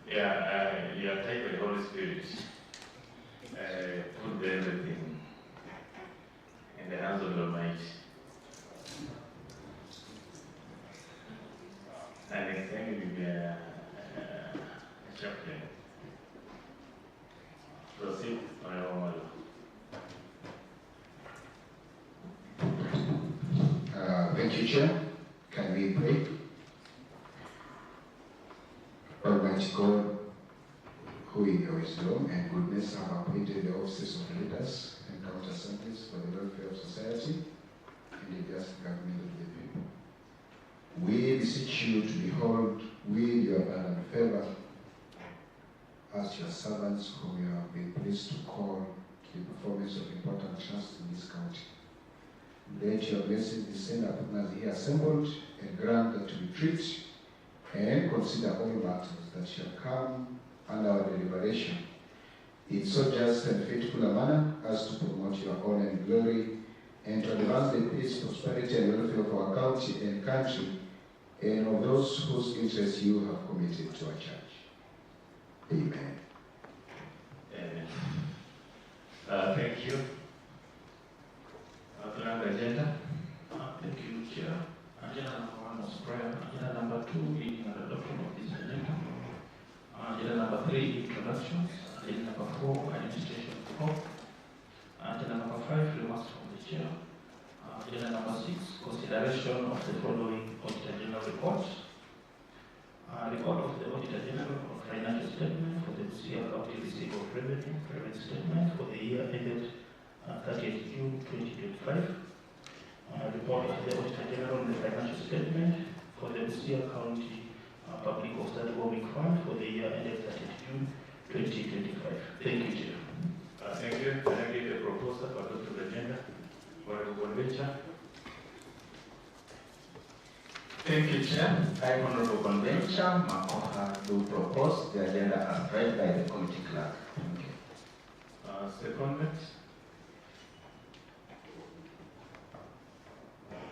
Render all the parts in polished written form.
Yeah, you are taken by the Holy Spirit. Put everything in the hands of the Almighty. And next time you will be a chaplain. Proceed, Honorable Malo. Thank you, Chair. Can we pray? Almighty God, who in your wisdom and goodness have appointed the offices of leaders and counter assemblies for the welfare of society and the just government of the people, we beseech you to behold with your abundant favor as your servants whom you have been pleased to call to the performance of important tasks in this county. Let your blessings descend upon us here assembled and grant that we treat and consider all matters that shall come under our deliberation in so just and faithful a manner as to promote your honor and glory and to advance the peace, prosperity, and welfare of our county and country and of those whose interests you have committed to our church. Amen. Amen. Thank you. Agenda. Thank you, Chair. Agenda number 1 was prayer. Agenda number 2, reading and adoption of this agenda. Agenda number 3, introductions. Agenda number 4, administration of the court. Agenda number 5, remarks from the Chair. Agenda number 6, consideration of the following Auditor General report. Report of the Auditor General of Financial Statement for the Busia County Receipt of Revenue, Private Statement for the year ended 30th June 2025. Report of the Auditor General on the Financial Statement for the Busia County Public Hostel Revolving Fund for the year ended 30th June 2025. Thank you, Chair. Thank you. Can I give a proposal for adopting the agenda? Honorable Convention. Thank you, Chair. I, Honorable Convention Makoha, do propose the agenda as read by the committee clerk. Thank you. Seconded.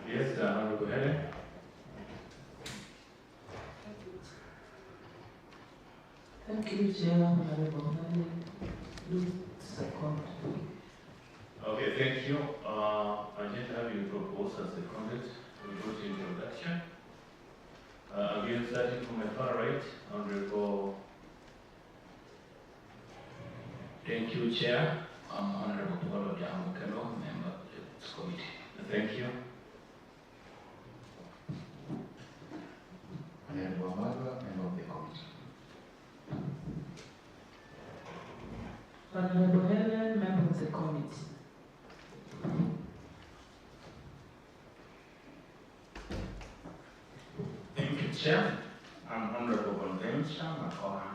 Yes, Honorable Helen. Thank you, Chair. Honorable Helen. Do second. Okay, thank you. Agenda have been proposed as seconded. We go to introduction. Again, starting from my far right, Honorable. Thank you, Chair. Honorable Paul Jamukelo, member of this committee. Thank you. Honorable Malwa, member of the committee. Honorable Helen, member of the committee. Thank you, Chair. I'm Honorable Convention Makoha,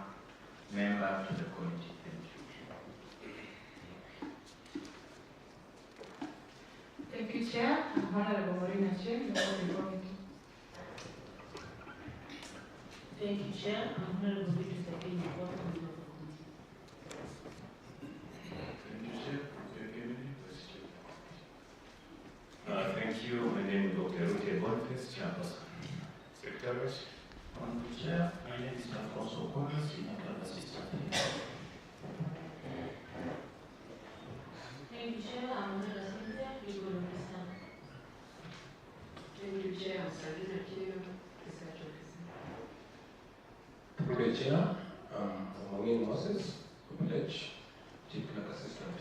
member to the committee. Thank you, Chair. I'm Honorable Marina Chair, member of the committee. Thank you, Chair. I'm Honorable Beatrice Akini, member of the committee. Thank you, Chair. Thank you. My name is Dr. Ruti Boniface, Chairperson. Secretary. Honorable Chair, my name is Alfonso Gomez, Senior Clerk Assistant. Thank you, Chair. I'm Honorable Cynthia, legal officer. Thank you, Chair. I'm Sabina Kino, research officer. Good Chair, Mangin Moses, Village, Chief Clerk Assistant.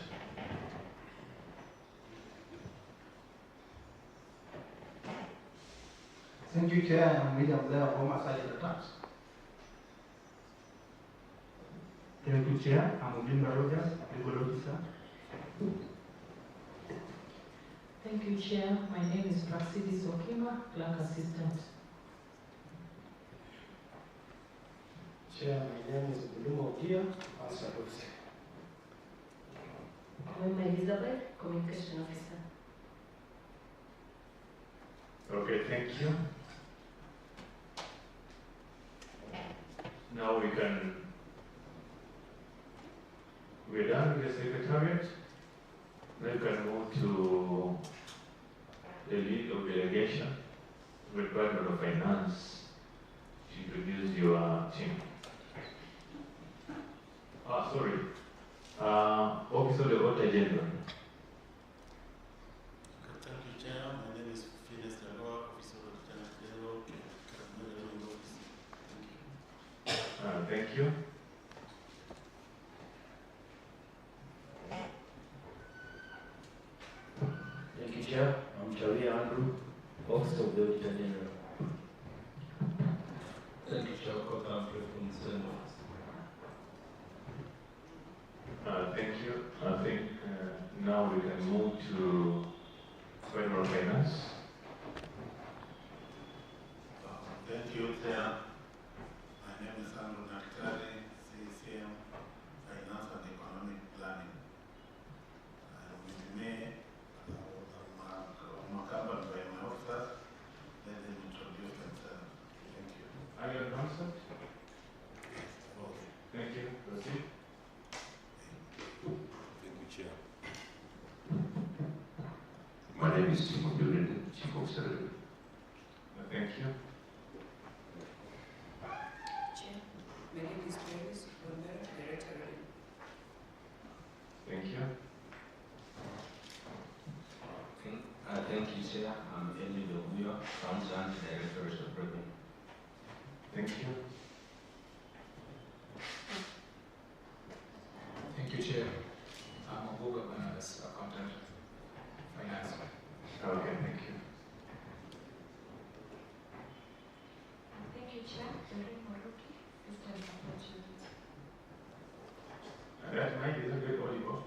Thank you, Chair. I'm William Blair, former Sergeant Tax. Thank you, Chair. I'm Linda Rogers, legal officer. Thank you, Chair. My name is Praxidis Okima, Clerk Assistant. Chair, my name is Buluma Ogia, Answer Officer. I'm Elizabeth, Communication Officer. Okay, thank you. Now we're done with the Secretariat. Then we can move to the lead of delegation, Department of Finance, to introduce your team. Office of the Auditor General. Thank you, Chair. My name is Phineas Naloa, Office of the Lieutenant General. Thank you. Thank you, Chair. I'm Charlie Andrew, Office of the Auditor General. Thank you, Chair. From the State Office. Thank you. I think now we can move to Federal Finance. Thank you, Chair. My name is Andrew Naktari, CCM, Finance and Economic Planning. With me, I'm accompanied by my officers. Let them introduce themselves. Thank you. Are you an answer? Thank you. Proceed. Thank you, Chair. My name is Timo Buren, Chief Officer. Thank you. Chair, my name is Paris Romero, Director. Thank you. Thank you, Chair. I'm Emilio Buya, Accountant, Director of Revolving. Thank you. Thank you, Chair. I'm Obuga Bananas, Accountant, Finance. Okay, thank you. Thank you, Chair. Doreen Moroki, System Support Unit. That mic is a bit audible.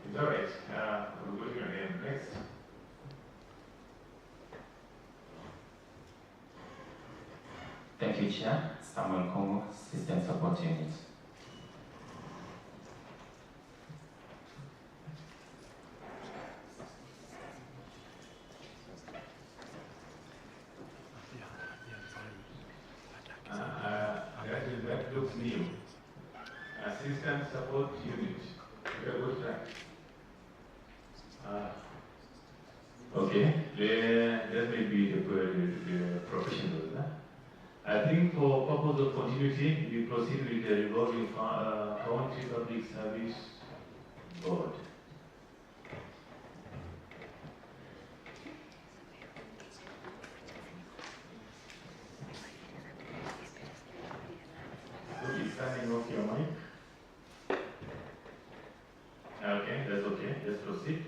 It's all right. We'll go to your name next. Thank you, Chair. Samuel Kongo, System Support Unit. That looks new. Assistant Support Unit. Very good track. Okay, that may be the professional. I think for purpose of continuity, we proceed with the Revolving County Public Service Board. Turning off your mic. Okay, that's okay. Let's proceed.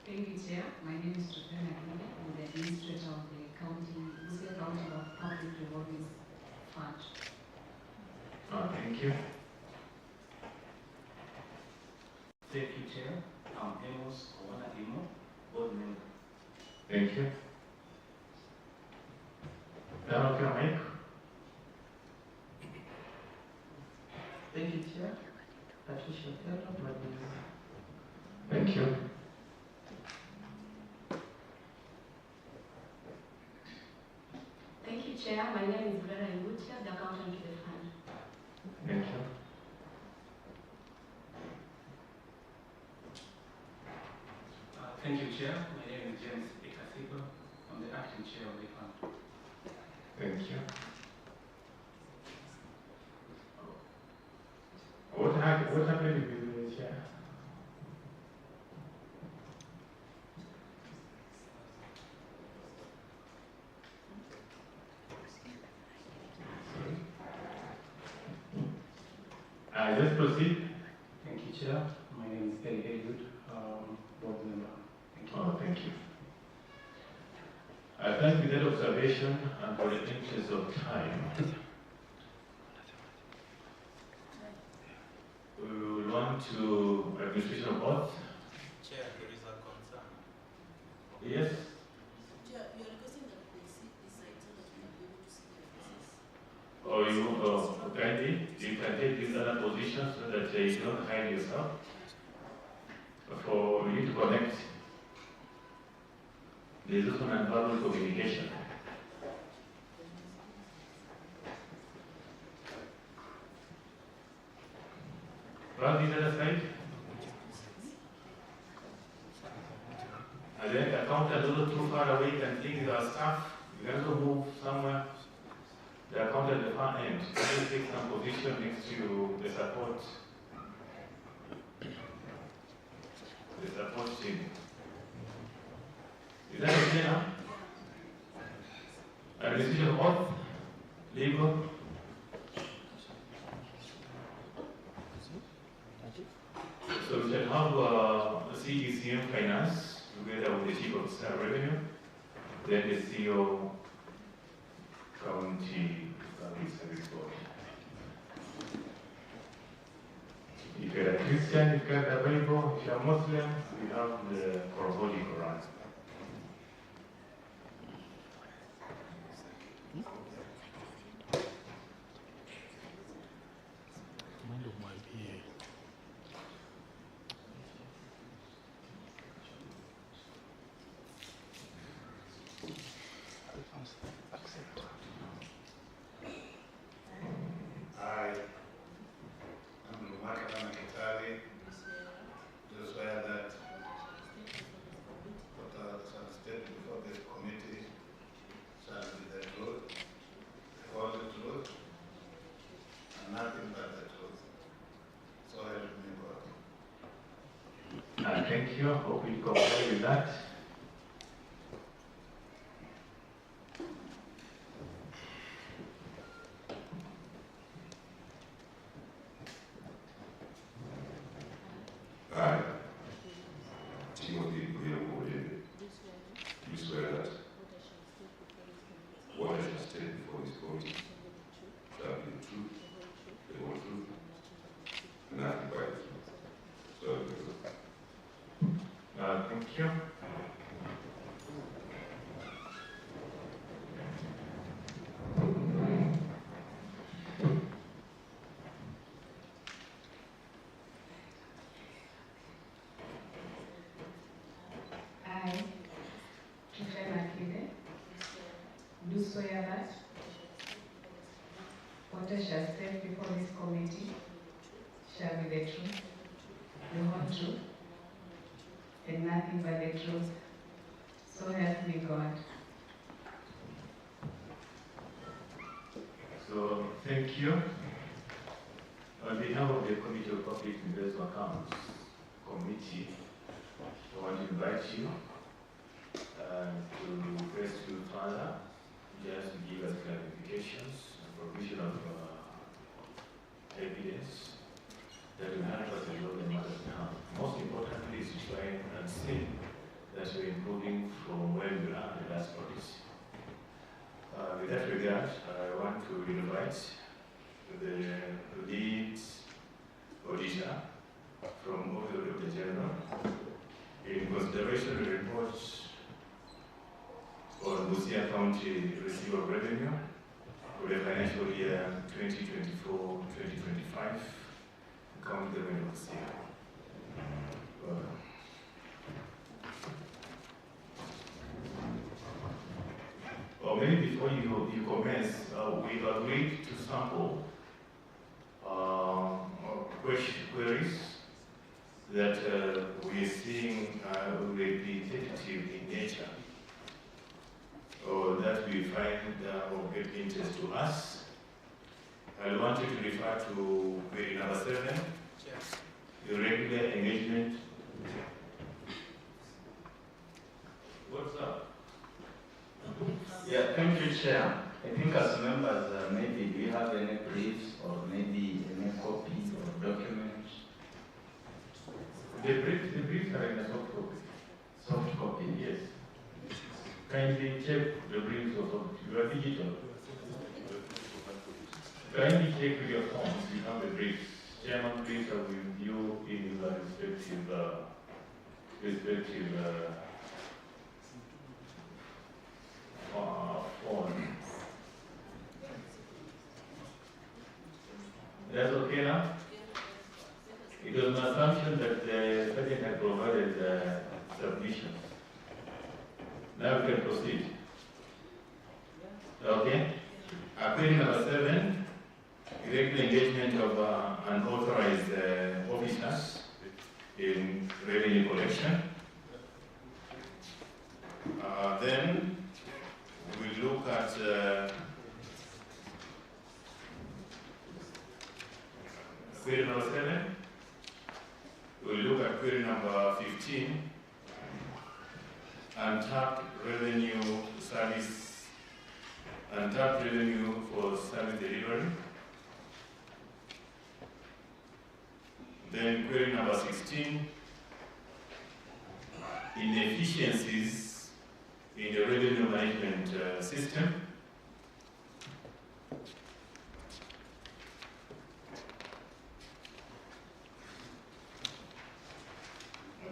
Thank you, Chair. My name is Rufina Akinde. I'm the Administrator of the Busia County of Public Revolving Fund. Thank you. Thank you, Chair. I'm Amos Owana Imo, Board Member. Thank you. Turn off your mic. Thank you, Chair. Patricia Taylor, Board Member. Thank you. Thank you, Chair. My name is Vera Ibutia, the accountant to the fund. Thank you. Thank you, Chair. My name is James Ikasigo. I'm the acting chair of the fund. Thank you. What happened with the chair? Just proceed. Thank you, Chair. My name is Eli Eliud, Board Member. Thank you. Thank you. Thank you for that observation and for the interest of time. We will want to administration of oath. Chair, there is a concern. Yes. Chair, you are requesting that they see this side so that we will be able to see their faces. Or you kindly, you can take this other position so that you don't hide yourself. For you to connect, there is also non-verbal communication. From the other side, and then the accountant is also too far away, you can think our staff, you can also move somewhere. The accountant at the far end, you can take some position next to the support There's a posting. Is that okay now? Administration of oath, legal. So we shall have CECM Finance together with the Chief of Revenue, then the CEO County Service Board. If you're a Christian, you've got the Bible. If you're a Muslim, we have the Holy Quran. Thank you. Hope you comply with that. I, Timothy Busia, do swear that what I shall state before this committee shall be the truth, the whole truth, and nothing but the truth. So help me God. Thank you. Do swear that what I shall state before this committee shall be the truth, the whole truth, and nothing but the truth. So help me God. So, thank you. On behalf of the Committee of Public Investment Accounts Committee, I want to invite you to press you further, just to give us clarifications and provision of evidence that will help us resolve the matters we have. Most importantly is to try and see that we're improving from where we are in the last audit. With that regard, I want to invite the lead auditor from Office of the General in consideration of the report on Busia County Receipt of Revenue for the financial year 2024-2025, County Government of Busia. Or maybe before you commence, we agreed to sample queries that we are seeing repetitive in nature, or that we find of great interest to us. I want you to refer to query number 7, irregular engagement. What's up? Yeah, thank you, Chair. I think as members, maybe do you have any briefs or maybe any copies or documents? The briefs are in a soft copy. Soft copy? Yes. Kindly check the briefs or soft. You are digital. Kindly check with your phones. You have the briefs. Chairman, briefs are with you in your respective phone. That's okay now? It was an assumption that the President had provided submissions. Now we can proceed. Okay? Query number 7, irregular engagement of unauthorized officers in revenue collection. Then we look at query number 7. 16, untapped revenue service, untapped revenue for service delivery. Then query number 16, inefficiencies in the revenue management system.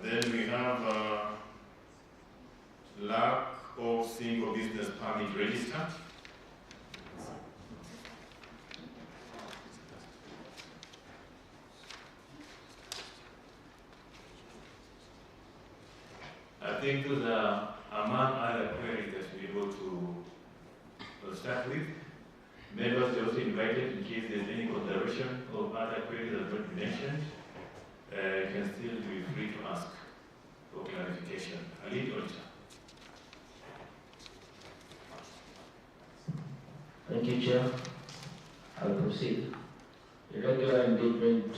Then we have lack of single business permit register. I think those are among other queries that we're able to start with. Members are also invited in case there's any consideration of other queries that have not been mentioned. You can still be free to ask for clarification. Lead auditor. Thank you, Chair. I'll proceed. Irregular engagement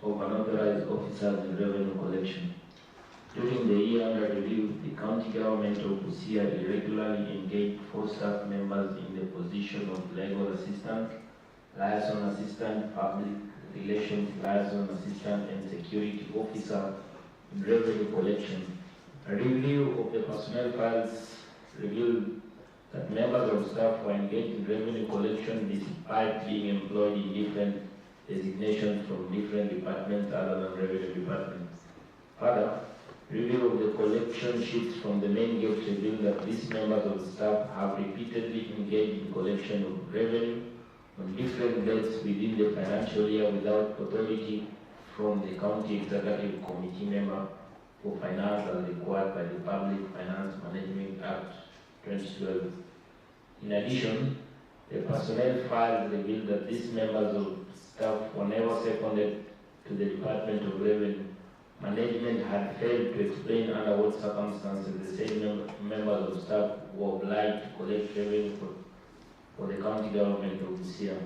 of unauthorized officers in revenue collection. During the year under review, the county government of Busia irregularly engaged 4 staff members in the position of legal assistant, liaison assistant, public relations liaison assistant, and security officer in revenue collection. A review of the personnel files revealed that members of staff were engaged in revenue collection despite being employed in different designations from different departments other than revenue department. Further, review of the collection sheets from the main gate revealed that these members of the staff have repeatedly engaged in collection of revenue on different dates within the financial year without authority from the County Executive Committee member for finance as required by the Public Finance Management Act 2012. In addition, the personnel files revealed that these members of staff were never seconded to the Department of Revenue. Management had failed to explain under what circumstances the same members of staff were obliged to collect revenue for the county government of Busia.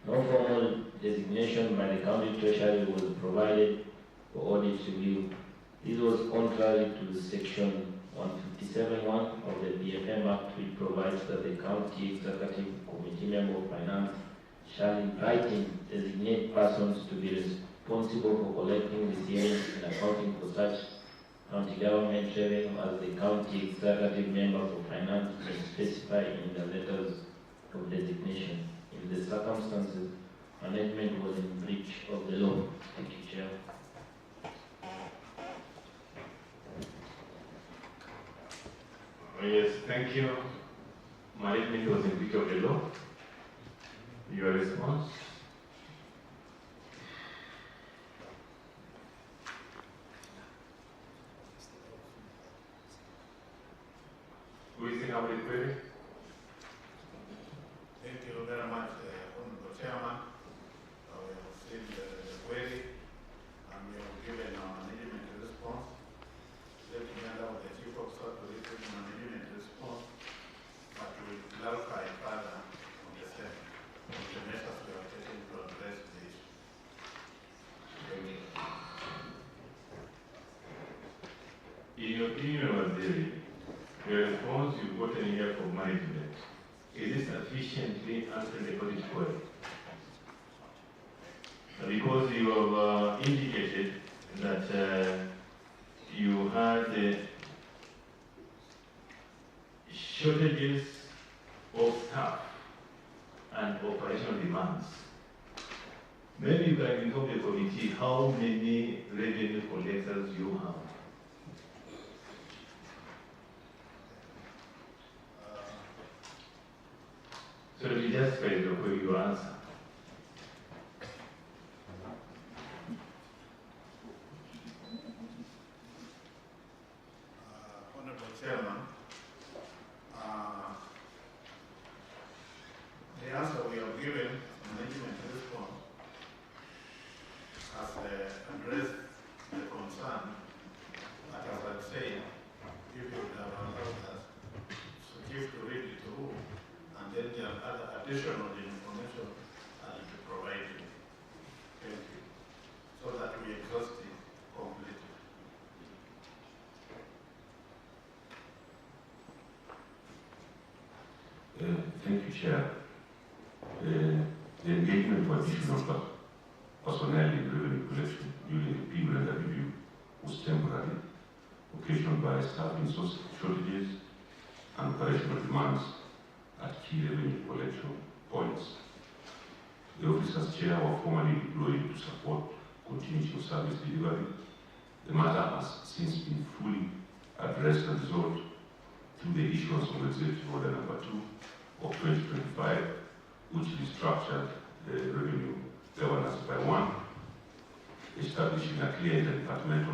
No formal designation by the county treasury was provided for audit review. This was contrary to section 157(1) of the BFM Act, which provides that the county executive committee member of finance shall in writing designate persons to be responsible for collecting, receiving, and accounting for such county government revenue as the county executive member for finance may specify in the letters of designation. In the circumstances, management was in breach of the law. Thank you, Chair. Yes, thank you. Management was in breach of the law. Your response? Who is in our query? Thank you very much, Honorable Chairman. We have seen the query and we have given our management response. Let me allow the Chief Officer to listen to management response, but we will clarify further on the same, on the measures we are taking to address the issue. In your opinion, Waziri, the response you've gotten here from management, is it sufficiently answering the audit query? Because you have indicated that you had shortages of staff and operational demands. Maybe you can inform the committee how many revenue collectors you have. So let me just phrase your answer. Honorable Chairman, the answer we have given management response has addressed the concern, but as I said, if you would have allowed us to give to read it to who, and then there are other additional information that will be provided. Thank you. So that we exhaust it completely. Chair, the engagement of additional personnel in revenue collection during the period under review was temporary, occasioned by staffing shortages and operational demands at key revenue collection points. The officers chair were formally deployed to support continuity of service delivery. The matter has since been fully addressed and resolved through the issuance of Executive Order Number 2 of 2025, which restructured the revenue governance by one, establishing a clear interdepartmental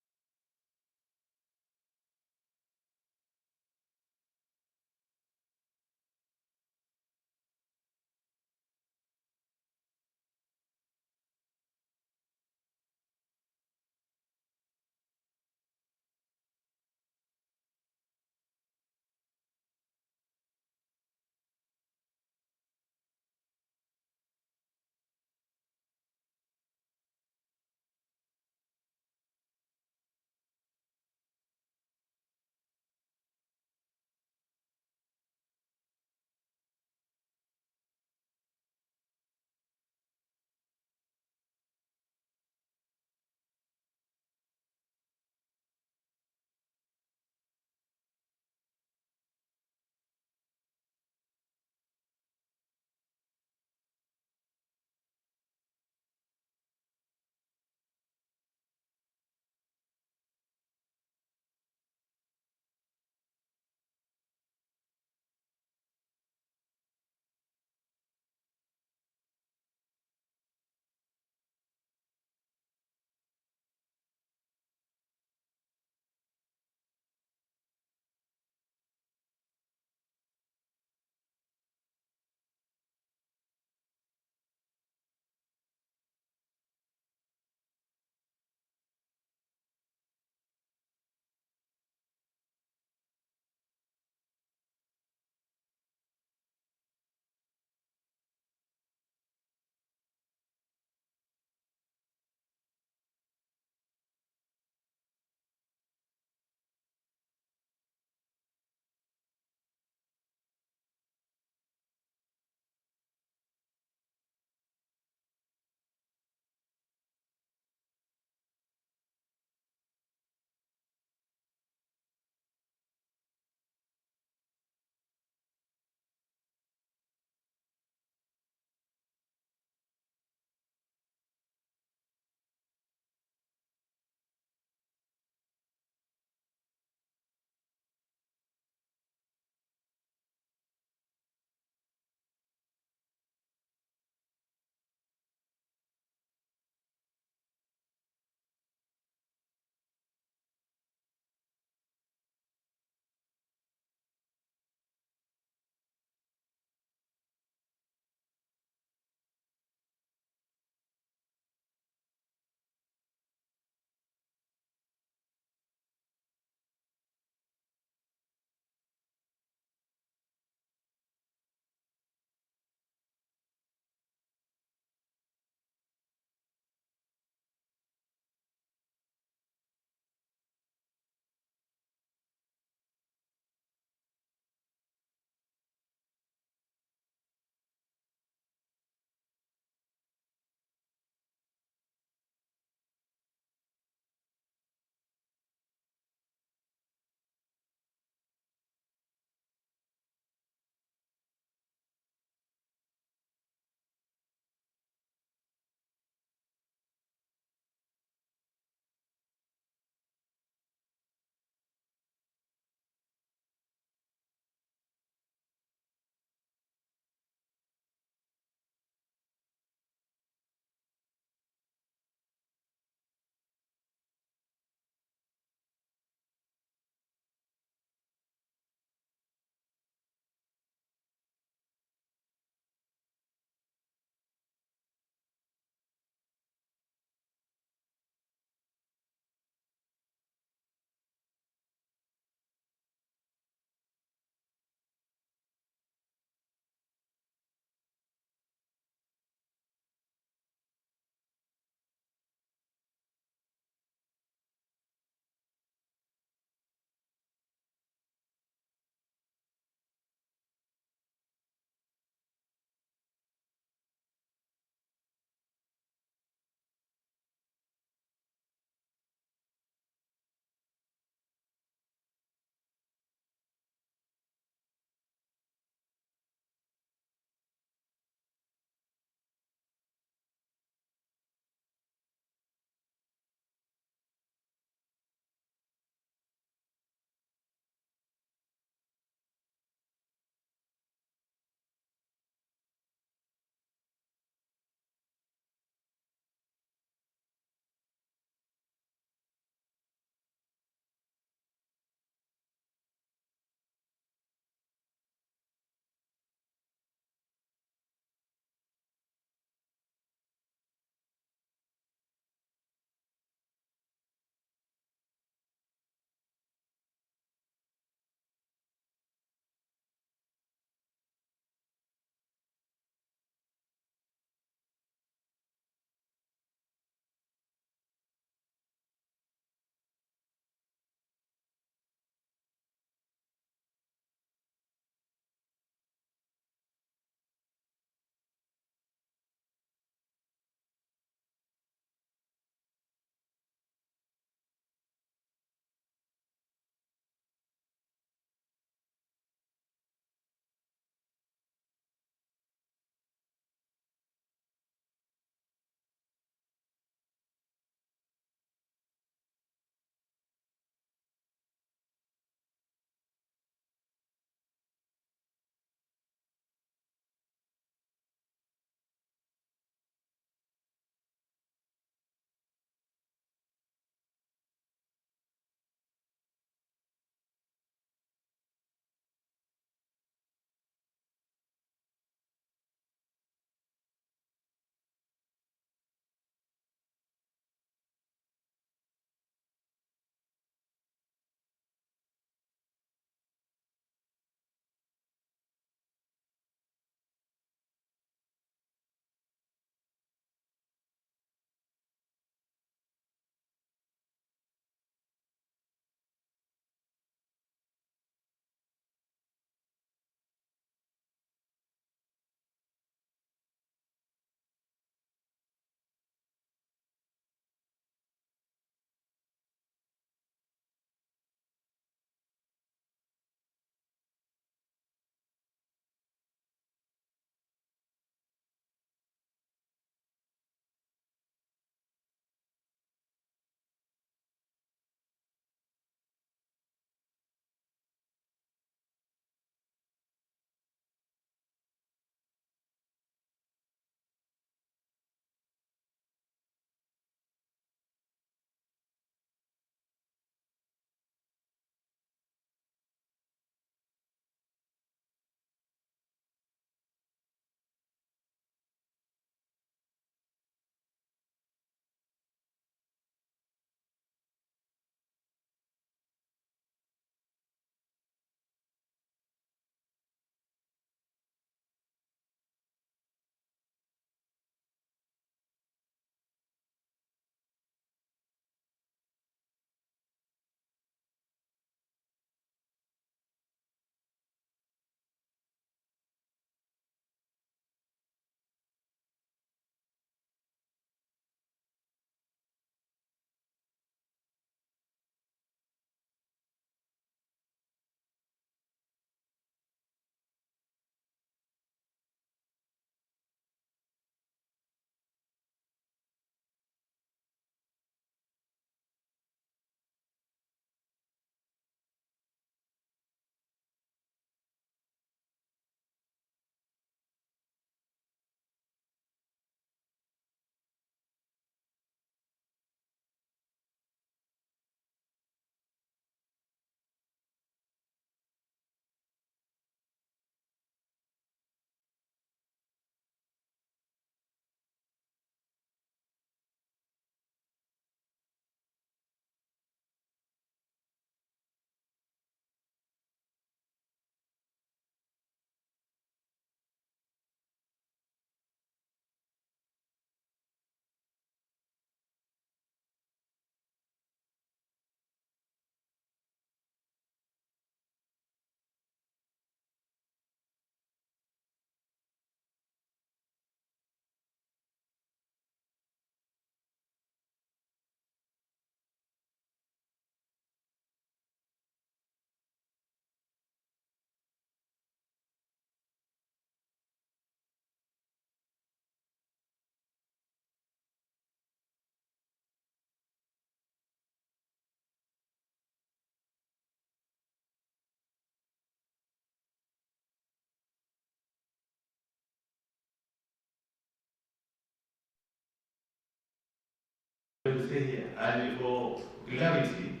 To stay here, and for clarity,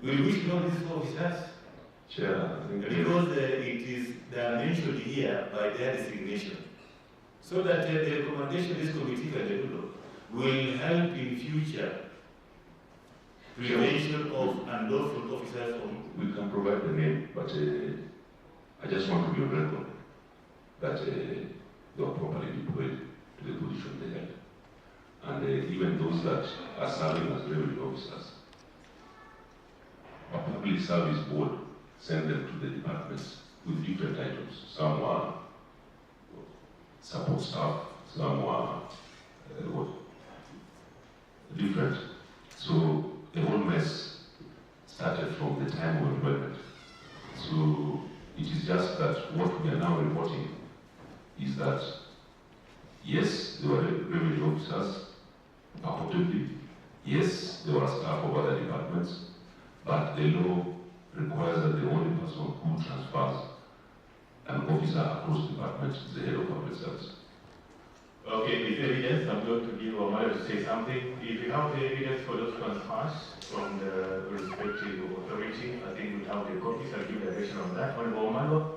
we wish to know these officers. Chair, because they are mentioned here by their designation, so that the recommendation this committee can develop will help in future prevention of unlawful officers. We can provide the name, but I just want to be on record that they were properly deployed to the position they held. And even those that are serving as revenue officers, a public service board send them to the departments with different titles. Some were support staff, some were different. So the whole mess started from the time of employment. So it is just that what we are now reporting is that yes, there were revenue officers, purportedly. Yes, there were staff of other departments, but the law requires that the only person who transfers an officer across departments is the head of public service. Okay, with evidence, I'm going to give Omar to say something. If you have the evidence for those transfers from the respective authority, I think we have the copies. I'll give direction on that. Honorable Omar.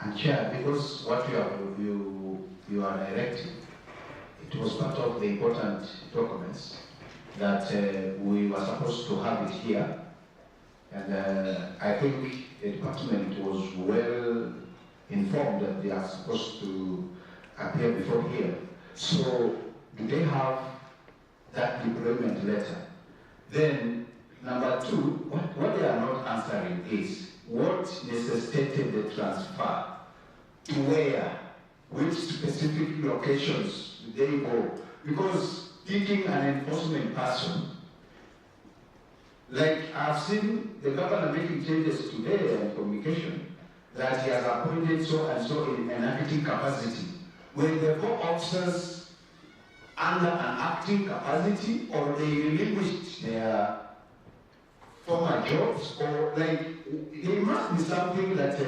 And Chair, because what you are directing, it was part of the important documents that we were supposed to have it here, and I think the department was well informed that they are supposed to appear before here. So, do they have that deployment letter? Then, number two, what they are not answering is what necessitated the transfer to where, which specific locations do they go? Because picking an enforcement person, like I've seen the governor making changes today in communication, that he has appointed so and so in an acting capacity. When the four officers under an acting capacity, or they relinquished their former jobs, or like, there must be something that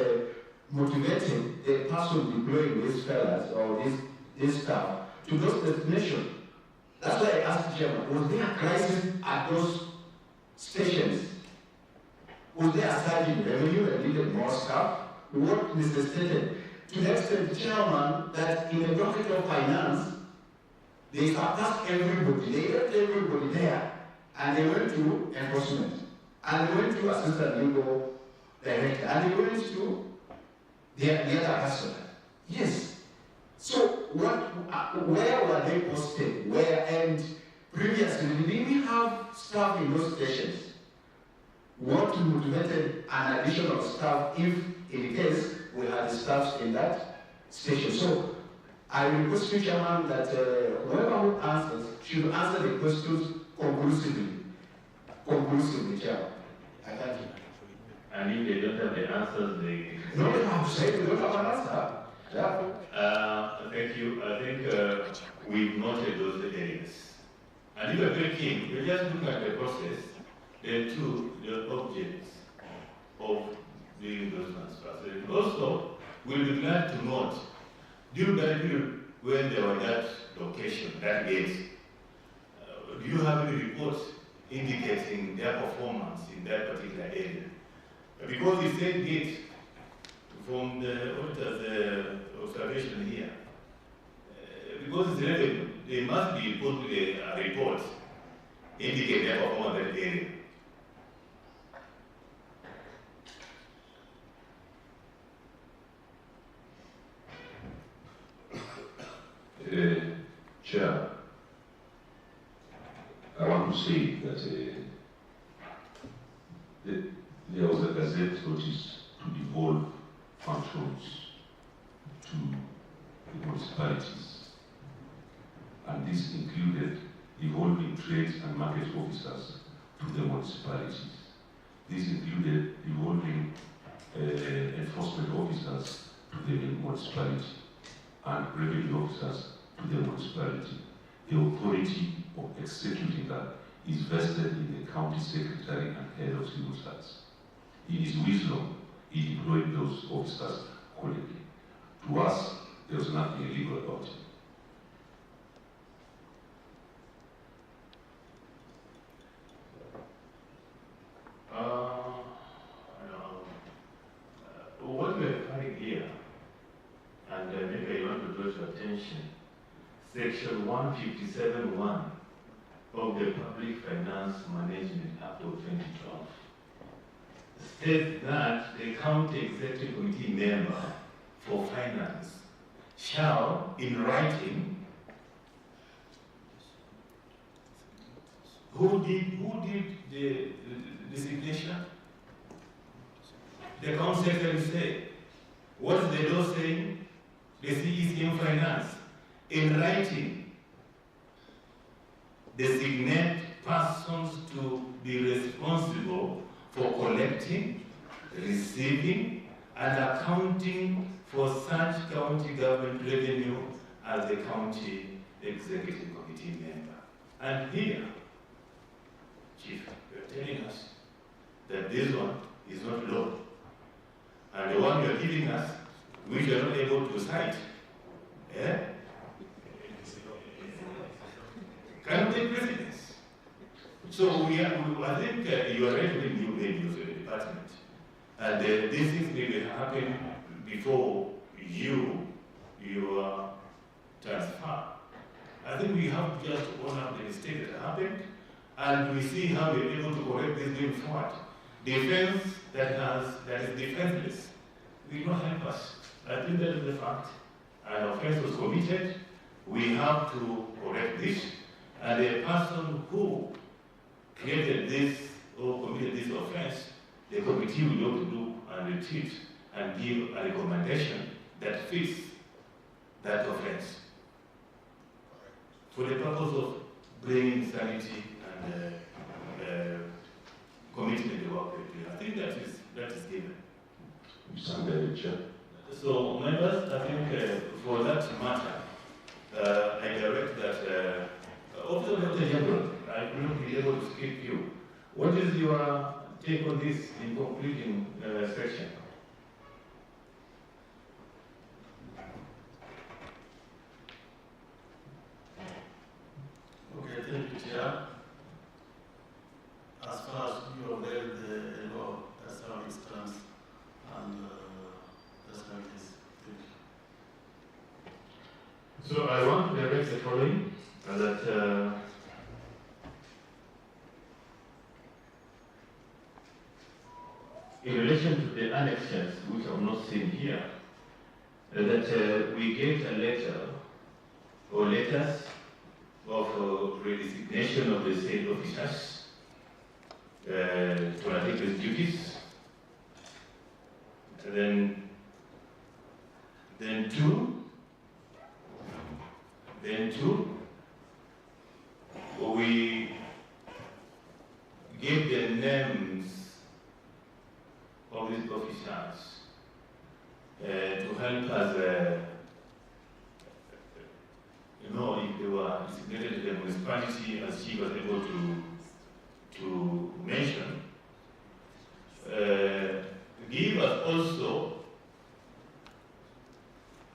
motivated the person deploying these fellas or this staff to those destinations. That's why I asked the chairman, was there a crisis at those stations? Was there a surge in revenue that needed more staff? What necessitated? To the extent, chairman, that in the docket of finance, they surpassed everybody, they left everybody there, and they went to enforcement, and they went to assistant legal director, and they went to the other person. Yes. So where were they posted? Where? And previously, did we have staff in those stations? What motivated an additional staff if, in case, we had staffs in that station? So I request you, Chairman, that whoever who answers should answer the questions conclusively. Conclusively, Chairman. I thank you. And if they don't have the answers, they... No, they have to say they don't have an answer. Yeah. Thank you. I think we've noted those areas. And if you're very keen, you just look at the process, then to the objects of doing those transfers. And also, we'll be glad to note, during that period when they were at that location, that gate, do you have any reports indicating their performance in that particular area? Because the same gate from the observation here, because it's revenue, they must be put with a report indicating their performance in that area. Chair, I want to say that there was a gazette notice to devolve functions to the municipalities, and this included devolving trades and market officers to the municipalities. This included devolving enforcement officers to the municipality and revenue officers to the municipality. The authority of executing that is vested in the county secretary and head of civil service. In his wisdom, he deployed those officers accordingly. To us, there was nothing illegal about it. What we are finding here, and maybe I want to draw your attention, Section 157(1) of the Public Finance Management Act of 2012 states that the County Executive Committee member for finance shall, in writing, who did the designation? The County Secretary said, what is the law saying? The CECM Finance, in writing, designate persons to be responsible for collecting, receiving, and accounting for such county government revenue as the County Executive Committee member. And here, Chief, you are telling us that this one is not law. And the one you are giving us, which you are not able to cite, cannot take precedence. So I think you are right when you made use of the department. And these things may happen before your transfer. I think we have just own up the mistake that happened, and we see how we're able to correct this going forward. Defense that is defenseless will not help us. I think that is the fact. An offense was committed. We have to correct this. And the person who created this or committed this offense, the committee will have to look and retreat and give a recommendation that fits that offense for the purpose of bringing sanity and commitment to work with. I think that is given. So, members, I think for that matter, I direct that also Dr. General, I will not be able to skip you. What is your take on this in concluding section? Okay, thank you, Chair. As far as you have read the law, that's how it stands, and that's how it is. So I want to direct the following, that in relation to the annexures, which are not seen here, that we get a letter or letters of redesignation of the state officers to undertake these duties. And then two, we give the names of these officers to help us know if they were designated to the municipality, as she was able to mention. Give us also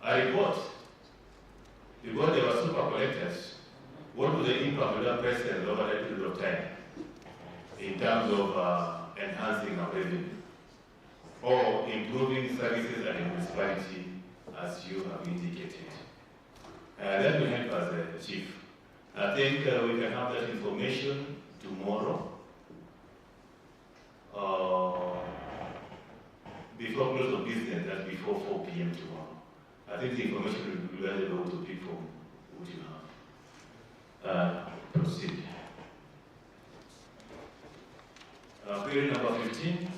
a report, because they were super collectors. What was the impact of that president over that period of time in terms of enhancing our revenue or improving services at the municipality, as you have indicated? That will help us, Chief. I think we can have that information tomorrow before close of business, that's before 4 p.m. tomorrow. I think the information will be available to people what you have. Proceed. Query number 15.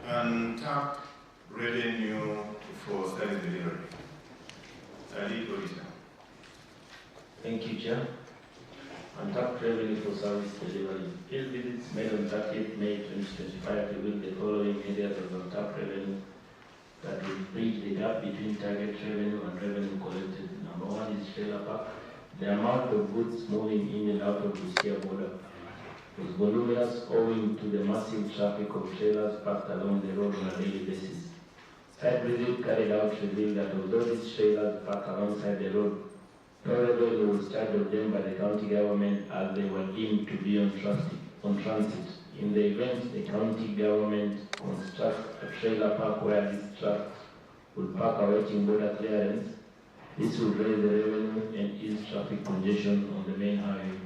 Untapped revenue for service delivery. Lead auditor. Thank you, Chair. Untapped revenue for service delivery. Field visits made on 30th May 2025 revealed the following areas of untapped revenue that will bridge the gap between target revenue and revenue collected. Number one is trailer park. The amount of goods moving in and out of Busia border was voluminous owing to the massive traffic of trailers parked along the road on a daily basis. Site visit carried out revealed that although these trailers parked alongside the road, no revenue was charged of them by the county government as they were deemed to be on transit. In the event, the county government constructs a trailer park where these trucks would park awaiting border clearance. This would raise the revenue and ease traffic congestion on the main highway.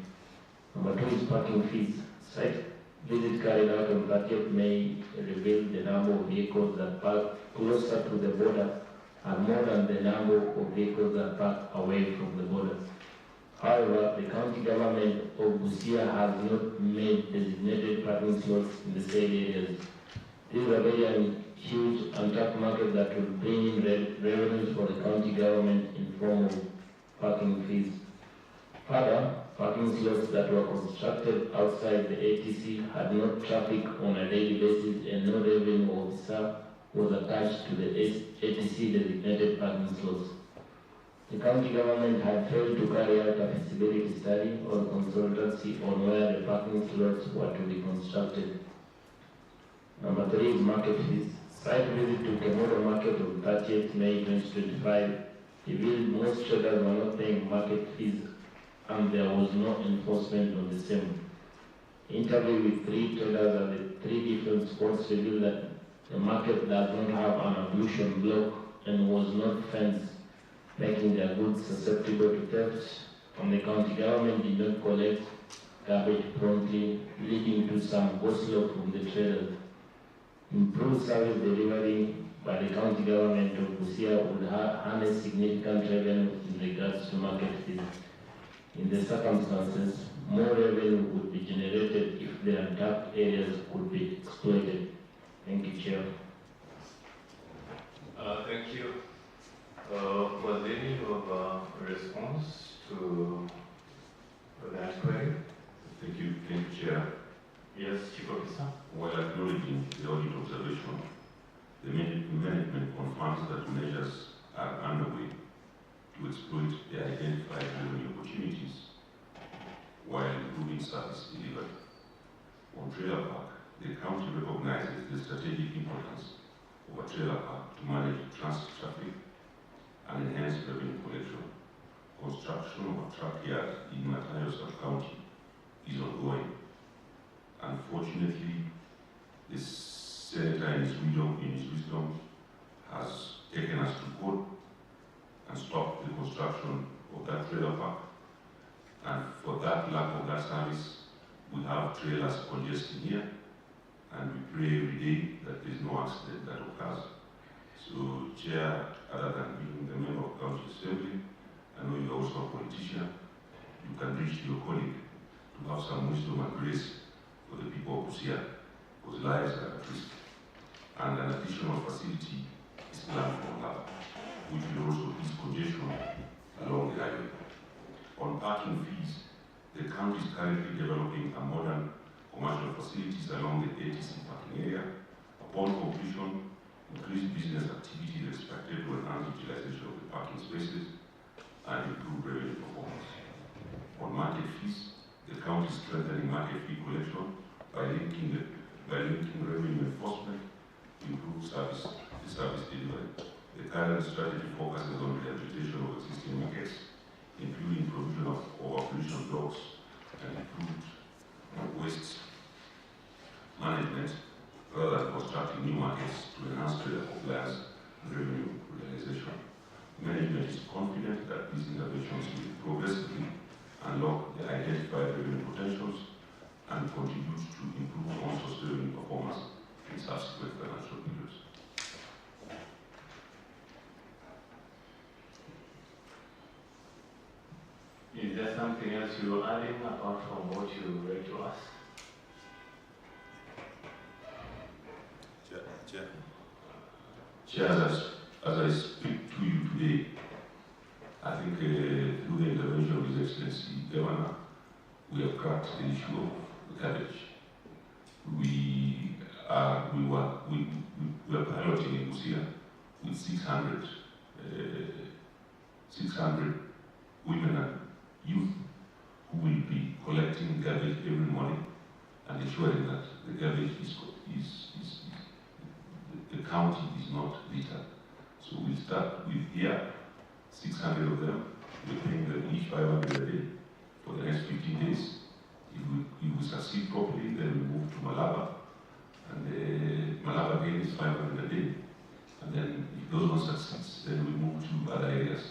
Number 2 is parking fees. Site visit carried out on 30th May revealed the number of vehicles that park closer to the border are more than the number of vehicles that park away from the border. However, the county government of Busia has not made designated parking slots in the said areas. This is a very huge untapped market that will bring in revenues for the county government in form of parking fees. Further, parking slots that were constructed outside the ATC had no traffic on a daily basis and no revenue officer was attached to the ATC designated parking slots. The county government had failed to carry out a feasibility study or consultancy on where the parking slots were to be constructed. Number 3 is market fees. Site visit to Kemodo Market on 30th May 2025 revealed most traders were not paying market fees and there was no enforcement on the same. Interview with 3 traders at the 3 different spots revealed that the market does not have an ablution block and was not fenced, making their goods susceptible to theft, and the county government did not collect garbage promptly, leading to some go-slow from the traders. Improved service delivery by the county government of Busia would harness significant revenue in regards to market fees. In the circumstances, more revenue would be generated if the untapped areas could be exploited. Thank you, Chair. Thank you. Was there any response to that query? Thank you, Chair. Yes, Chief Officer. While acknowledging the audit observation, the management confirms that measures are underway to exploit the identified revenue opportunities while improving service delivery. On trailer park, the county recognizes the strategic importance of a trailer park to manage transit traffic and enhance revenue collection. Construction of a truck yard in Matayo sub-county is ongoing. Unfortunately, the senator in his wisdom has taken us to court and stopped the construction of that trailer park. And for that lack of that service, we have trailers congesting here, and we pray every day that there is no accident that occurs. So, Chair, other than being the member of County Assembly, I know you're also a politician, you can reach to your colleague to have some wisdom and grace for the people of Busia, whose lives are at risk. And an additional facility is planned for that, which will also ease congestion along the highway. On parking fees, the county is currently developing a modern commercial facilities along the ATC parking area. Upon completion, increased business activity is expected to enhance utilization of the parking spaces and improve revenue performance. On market fees, the county is strengthening market fee collection by linking revenue enforcement to improve service delivery. The current strategy focuses on rehabilitation of existing markets, including provision of overpollution blocks and improved waste management, rather than constructing new markets to enhance trade compliance and revenue realization. Management is confident that these interventions will progressively unlock the identified revenue potentials and contribute to improve on-source revenue performance in subsequent financial periods. Is there something else you are adding apart from what you read to us? Chair, as I speak to you today, I think through the intervention of His Excellency Governor, we have cracked the issue of garbage. We are piloting in Busia with 600 women and youth who will be collecting garbage every morning and ensuring that the garbage the county is not littered. So we start with here, 600 of them. We're paying them each 500 a day for the next 15 days. If we succeed properly, then we move to Malaba, and Malaba again is 500 a day. And then if those ones succeed, then we move to other areas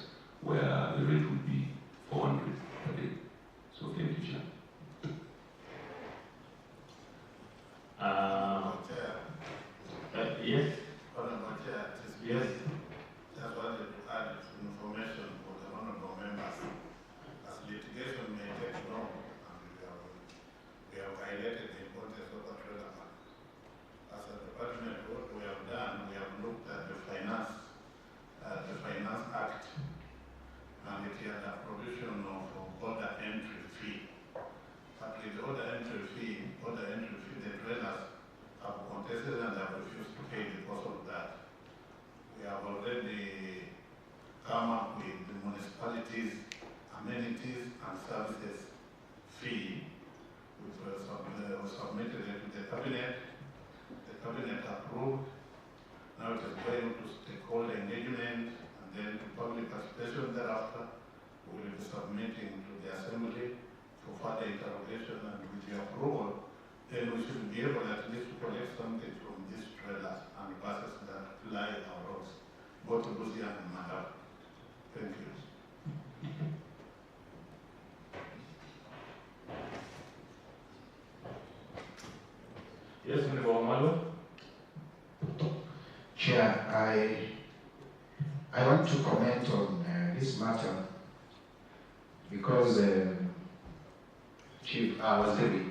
where the rate would be 400 per day. So thank you, Chair. Yes? Honorable Chair, Yes. just wanted to add information for the honorable members. As litigation may take long, and we have highlighted the importance of the trailer park. As a department, what we have done, we have looked at the Finance Act, and it had a provision of order entry fee. But with the order entry fee, the trailers have contested and have refused to pay because of that. We have already come up with the municipalities' amenities and services fee, which was submitted to the cabinet. The cabinet approved. Now it is going to stakeholder engagement and then to public participation thereafter. We will be submitting to the assembly for further interrogation, and with the approval, then we should be able at least to collect something from these trailers and buses that ply our roads, both to Busia and Malaba. Thank you. Yes, Honorable Malo. Chair, I want to comment on this matter because Chief Waziri,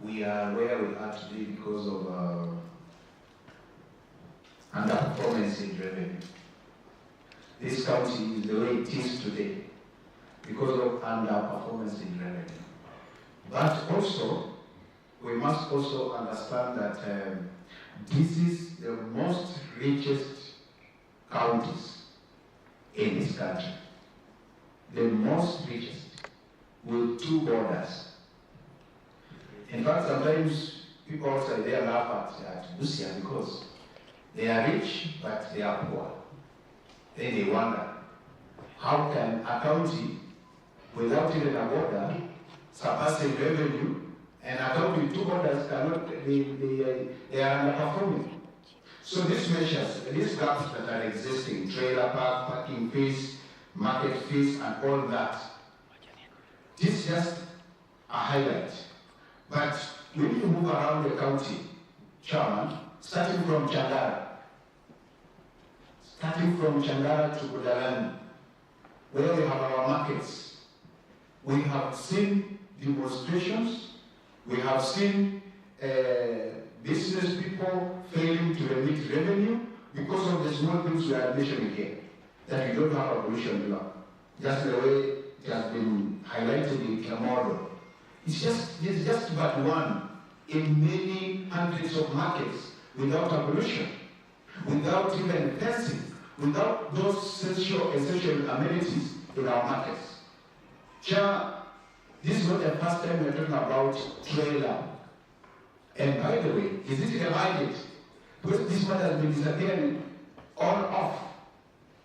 we are where we are today because of underperformance in revenue. This county is the way it is today because of underperformance in revenue. But also, we must also understand that this is the most richest counties in this country. The most richest, with 2 borders. In fact, sometimes people outside there laugh at Busia because they are rich, but they are poor. Then they wonder, how can a county without even a border surpassing revenue, and a county with 2 borders cannot, they are underperforming. So these measures, these gaps that are existing, trailer park, parking fees, market fees, and all that, this is just a highlight. But we need to move around the county, Chairman, starting from Changara to Budalani, where we have our markets. We have seen demonstrations, we have seen business people failing to remit revenue because of the small things we are mentioning here, that we don't have a pollution law, just the way it has been highlighted in Camaro. It's just but one in many hundreds of markets without abolition, without even fencing, without those essential amenities in our markets. Chair, this is not the first time we're talking about trailer. And by the way, is it in the budget? Because this one has been disappearing on off.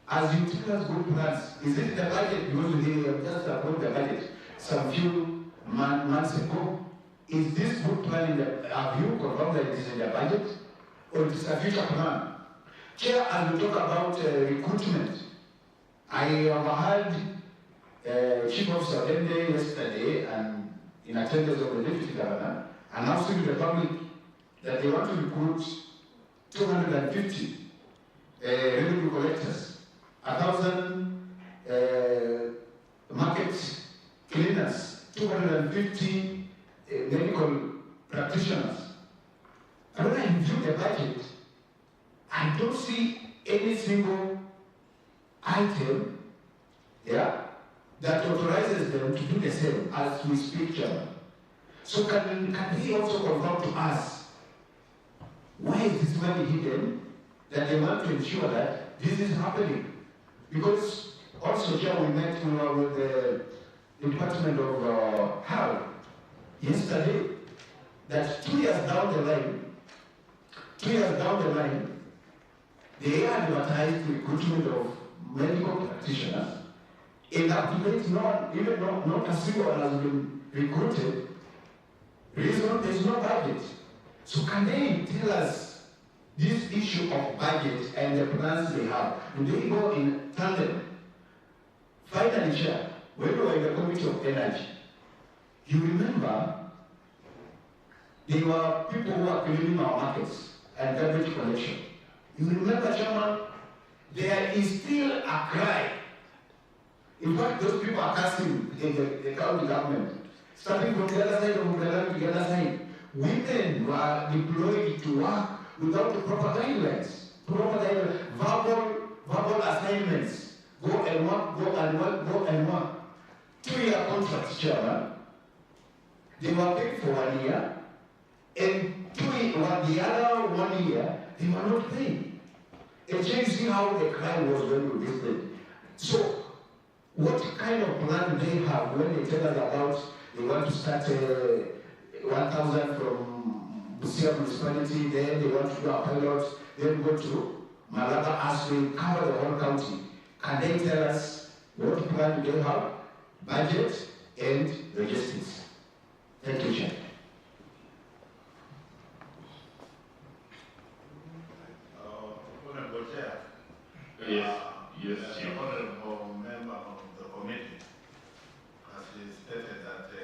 As you tell us good plans, is it in the budget? Because we have just approved the budget some few months ago. Is this good plan in the, have you confirmed that it is in the budget? Or it is a future plan? Chair, as we talk about recruitment, I have heard Chief Officer Dende yesterday, and in attendance of the Deputy Governor, announcing to the public that they want to recruit 250 revenue collectors, 1,000 market cleaners, 250 medical practitioners. And when I review the budget, I don't see any single item, that authorizes them to do the same as we speak, Chairman. So can he also confirm to us why is this money hidden, that they want to ensure that this is happening? Because also, Chair, we met with the Department of Health yesterday that 2 years down the line, they advertised the recruitment of medical practitioners. In that debate, not a single one has been recruited. Reason, there's no budget. So can they tell us this issue of budget and the plans they have? Do they go in tandem? Finally, Chair, when we were in the Committee of Energy, you remember there were people who were cleaning our markets and garbage collection. You remember, Chairman, there is still a cry. In fact, those people are casting in the county government, starting from the other side of Uganda to the other side. Women were deployed to work without the proper guidelines, verbal assignments. Go and work, go and work, go and work. 2-year contracts, Chairman. They were paid for 1 year, and the other 1 year, they were not paid. And you see how the crime was when we visited. So, what kind of plan do they have when they tell us about they want to start 1,000 from Busia municipality, then they want to do a pilot, then go to Malaba as we cover the whole county? Can they tell us what plan do they have, budget, and logistics? Thank you, Chair. Honorable Chair. Yes, Chair. Honorable member of the committee has stated that the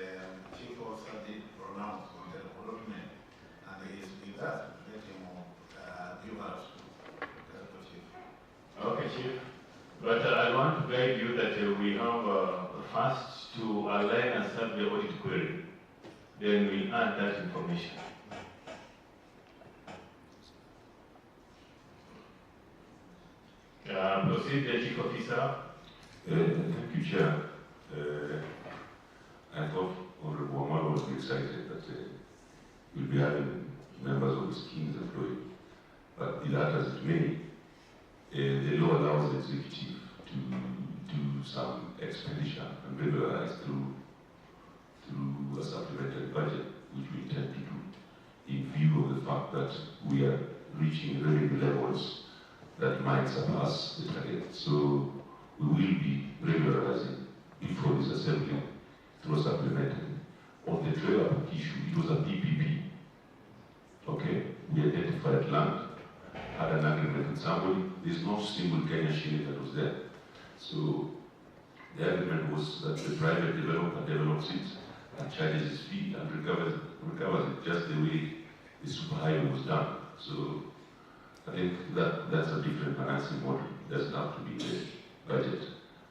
chief officer did pronounce on the development, and he is with us. Let him give us the chief. Okay, Chief. But I want to guide you that we have first to align and serve the audit query. Then we add that information. Proceed, the Chief Officer. Thank you, Chair. I thought Honorable Omar was excited that we'll be having members of his teams employed. But be that as it may, the law allows the executive to do some expenditure and regularize through a supplementary budget, which we intend to do, in view of the fact that we are reaching revenue levels that might surpass the target. So we will be regularizing before this assembly through a supplementary. On the trailer park issue, it was a PPP. Okay, we identified land, had an agreement with somebody. There's no single Kenya shilling that was there. So the agreement was that the private developer develops it and charges his fee and recovers it just the way the super highway was done. So I think that's a different financing model. It doesn't have to be the budget.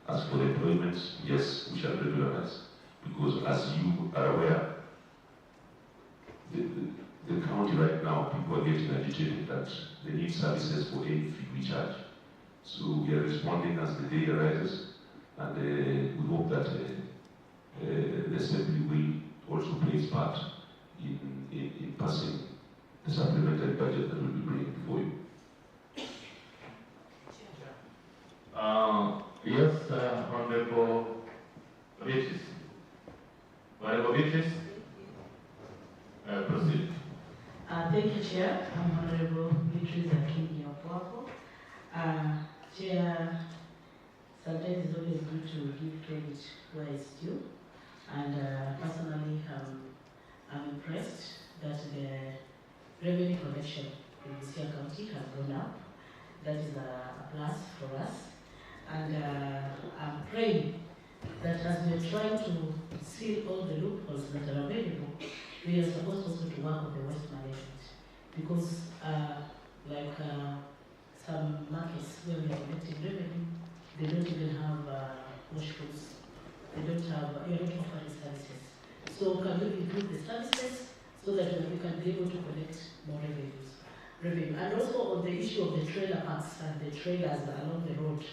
As for the employment, yes, we shall regularize. Because as you are aware, the county right now, people are getting agitated that they need services for any fee we charge. So we are responding as the day arises, and we hope that the Assembly will also play its part in passing the supplementary budget that will be bringing before you. Yes, Honorable Beatrice. Honorable Beatrice, proceed. Thank you, Chair. I'm Honorable Beatrice Akinyi Opwapo. Chair, sometimes it's always good to give credit where it's due. And personally, I'm impressed that the revenue collection in Busia County has gone up. That is a plus for us. And I'm praying that as we're trying to seal all the loopholes that are available, we are supposed also to work on the waste management. Because some markets where we are collecting revenue, they don't even have washrooms. They don't have, you're not offering services. So can we improve the services so that we can be able to collect more revenue? And also on the issue of the trailer parks and the trailers along the road,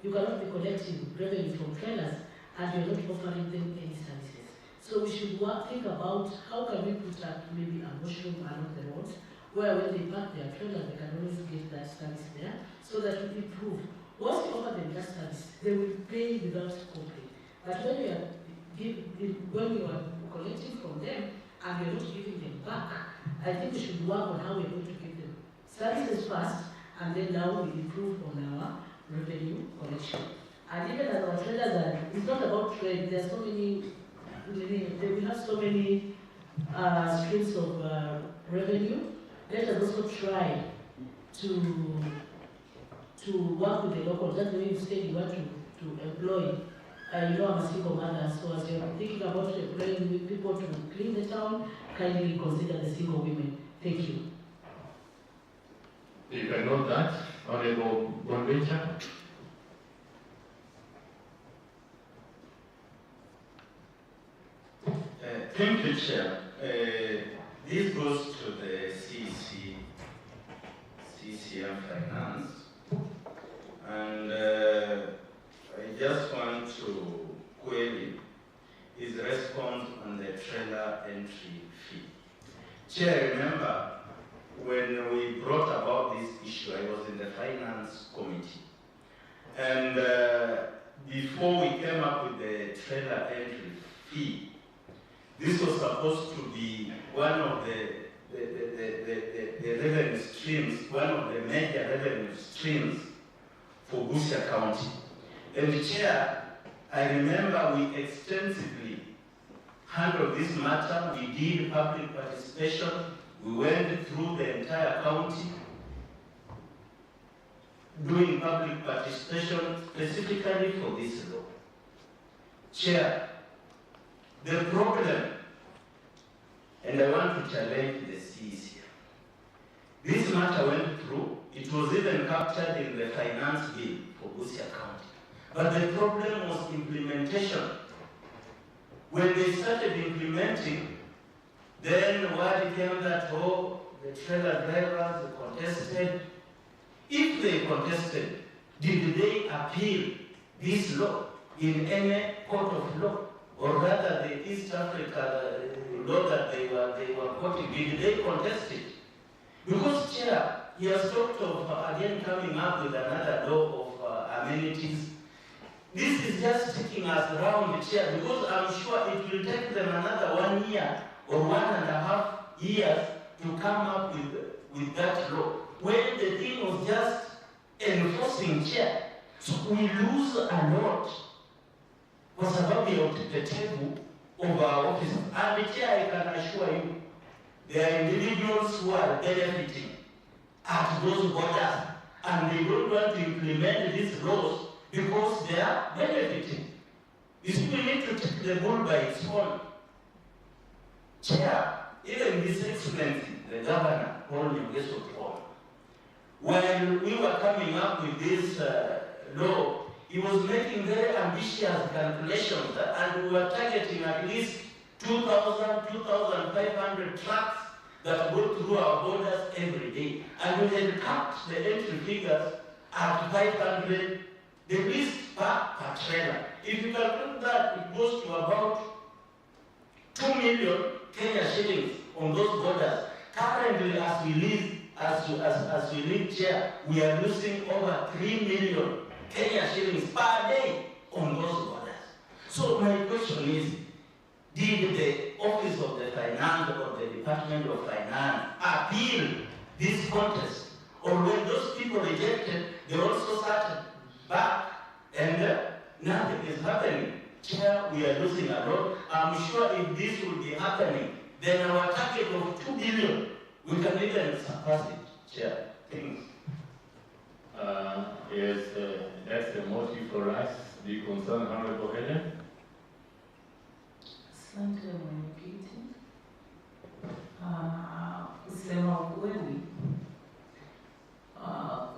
you cannot be collecting revenue from trailers and you're not offering them any services. So we should think about how can we put up maybe a washroom along the road where when they park their trailers, they can always get that service there so that we improve. Once you offer them that service, they will pay without complaint. But when you are collecting from them and we're not giving them back, I think we should work on how we're going to give them services first, and then now we improve on our revenue collection. And even as our traders are, it's not about trade, there are so many, we have so many streams of revenue. Let us also try to work with the locals. That's the way you said you want to employ. I'm a single mother, so as you're thinking about employing people to clean the town, kindly consider the single women. Thank you. You can note that, Honorable Bonventure. Thank you, Chair. This goes to the CCM Finance, and I just want to query his response on the trailer entry fee. Chair, remember when we brought about this issue, I was in the Finance Committee, and before we came up with the trailer entry fee, this was supposed to be one of the revenue streams, one of the major revenue streams for Busia County. And Chair, I remember we extensively handled this matter. We did public participation. We went through the entire county doing public participation specifically for this law. Chair, the problem, and I want to challenge the Cs here. This matter went through, it was even captured in the finance bill for Busia County. But the problem was implementation. When they started implementing, then word came that, oh, the trailer drivers contested. If they contested, did they appeal this law in any court of law? Or rather the East Africa law that they were quoting, did they contest it? Because, Chair, he has talked of again coming up with another law of amenities. This is just taking us around the Chair, because I'm sure it will take them another 1 year or 1.5 years to come up with that law, when the thing was just enforcing, Chair. So we lose a lot kwa sababu ya utepetevu of our officers. And Chair, I can assure you, there are individuals who are benefiting at those borders, and they don't want to implement these laws because they are benefiting. You see, we need to take the bull by its horn. Chair, even His Excellency, the Governor, Paul Nyong'o, when we were coming up with this law, he was making very ambitious calculations, and we were targeting at least 2,000, 2,500 trucks that go through our borders every day. And we had capped the entry figures at 500, the least per trailer. If you calculate that, it goes to about 2 million Kenya shillings on those borders. Currently, as we leave Chair, we are losing over 3 million Kenya shillings per day on those borders. So my question is, did the Office of the Finance or the Department of Finance appeal this contest? Or when those people rejected, they also started back and nothing is happening? Chair, we are losing a lot. I'm sure if this will be happening, then our target of 2 billion, we can even surpass it. Chair, thanks. Yes, that's the motive for us. Do you concern Honorable Helen? Asante mwenyekiti. Kusema ukweli,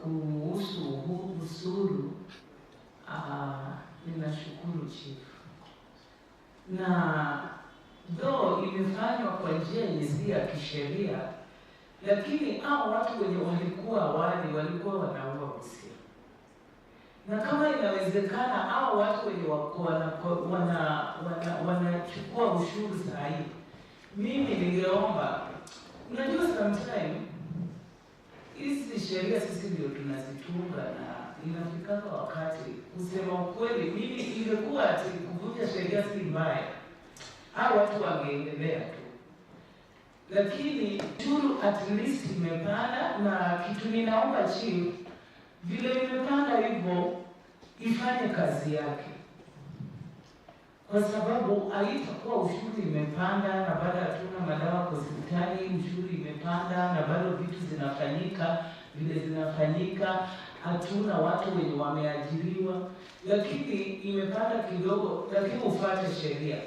kuhusu huu usuru, ninashukuru Chief. Na though imefanywa kwa njia isiyo ya kisheria, lakini hao watu wenye walikuwa awali walikuwa wanaua Busia. Na kama inawezekana hao watu wenye wanachukua ushuru sahihi, mimi ningeomba, unajua sometime hizi sheria sisi ndio tunazitunga, na inafika wakati kusema ukweli, mimi ingekuwa ati kuvunja sheria si mbaya, hao watu wangeendelea tu. lakini ushuru at least imepanda, na kitu ninaomba chief, vile imepanda hivyo ifanye kazi yake, kwa sababu haitakuwa ushuru imepanda na bado hatuna madawa kwa hospitali, ushuru imepanda na bado vitu zinafanyika vile zinafanyika, hatuna watu wenye wameajiriwa, lakini imepanda kidogo, lakini ufuate sheria.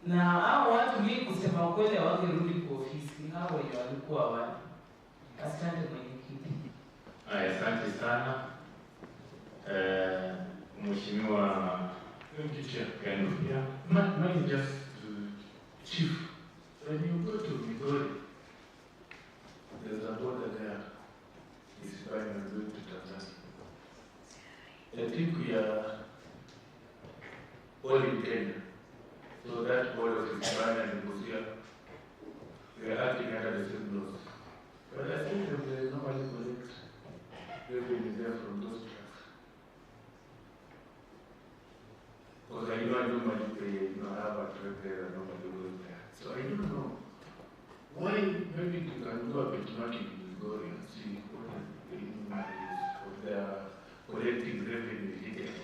Na hao watu mimi kusema ukweli hawangerudi kwa ofisi, hao wenye walikuwa wale. Asante mwenyekiti. Asante sana. Mheshimiwa Kenya. Not just chief. When you go to Migori, there's a border there. It's fine and going to Tanzania. I think we are all in Kenya. So that border of Busia and Busia, we are acting under the same laws. But I think that they normally collect revenue there from those trucks. Because I normally pay, I have a truck there and nobody goes there. So I don't know. Why maybe you can do a benchmarking in Migori and see what the minimum is, what they are collecting revenue illegally.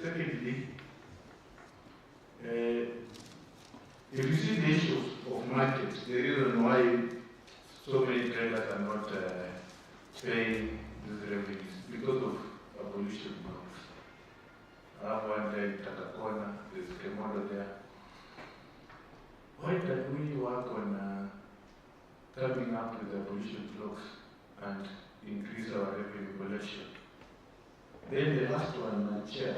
Secondly, if you see the issue of market, the reason why so many traders are not paying these revenues because of abolition blocks. I have one day in Takakona, there's Kemodo there. Why don't we work on coming up with abolition blocks and increase our revenue collection? Then the last one, Chair,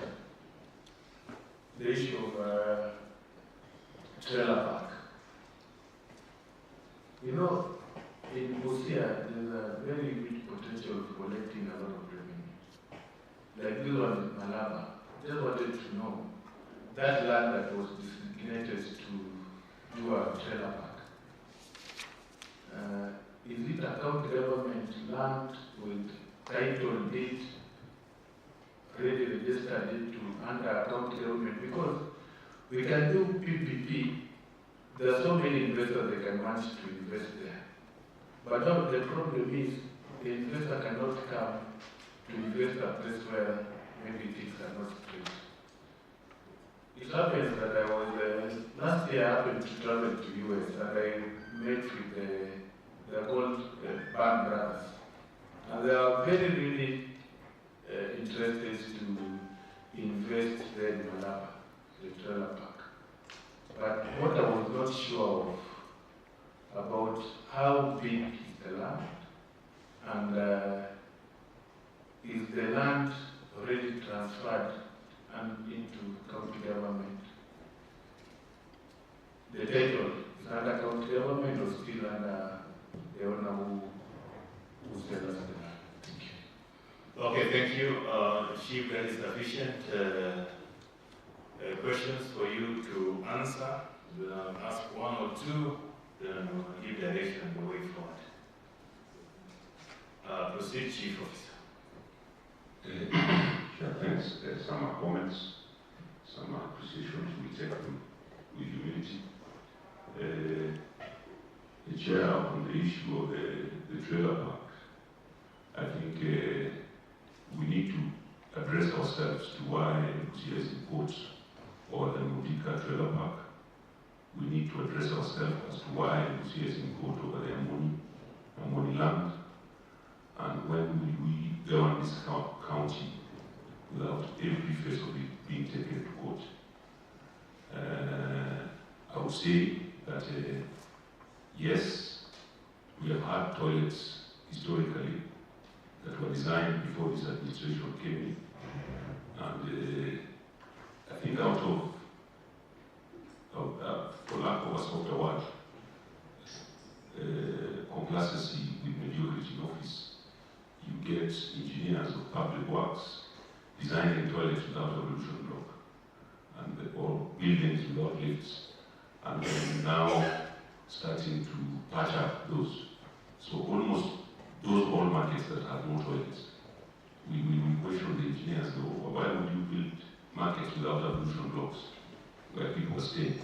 the issue of trailer park. You know, in Busia, there's a very huge potential for collecting a lot of revenue. Like this one in Malaba, just wanted to know that land that was designated to do a trailer park. Is it a county government land with title deed already registered into under county government? Because we can do PPP, there are so many investors that can manage to invest there. But now the problem is the investor cannot come to invest a place where maybe things are not straight. It happens that I was, last year I happened to travel to US and I met with they're called Band Brothers. And they are very really interested to invest there in Malaba, the trailer park. But what I was not sure of about how big is the land and is the land already transferred and into county government? The title is under county government or still under the owner who sells the land? Thank you. Okay, thank you. Chief, that is sufficient questions for you to answer. We'll ask one or two, then we'll give direction on the way forward. Proceed, Chief Officer. Sure, thanks. Some are comments, some are appreciations. We take them with humility. The chair on the issue of the trailer park, I think we need to address ourselves to why Busia is in court or the Mudika trailer park. We need to address ourselves as to why Busia is in court over the Amoni land, and when will we govern this county without every phase of it being taken to court. I would say that yes, we have had toilets historically that were designed before this administration came in, and I think out of for lack of a softer word, complacency with mediocrity in office, you get engineers of public works designing toilets without a revolution block, and or buildings without lifts, and then now starting to patch up those. So almost those old markets that have no toilets. We question the engineers, though, why would you build markets without revolution blocks where people are staying?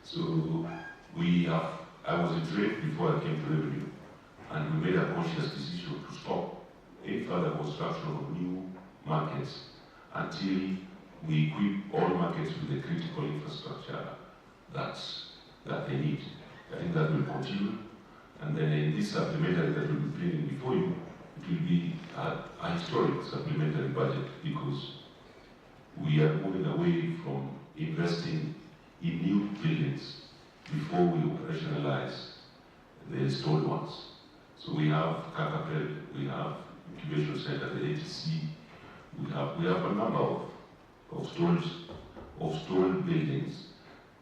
So I was in trade before I came to revenue, and we made a conscious decision to stop any further construction of new markets until we equip all markets with the critical infrastructure that they need. I think that will continue, and then in this supplementary that we'll be bringing before you, it will be a historic supplementary budget, because we are moving away from investing in new buildings before we operationalize the installed ones. So we have Kakapel, we have incubation center, the ATC, we have a number of stalled buildings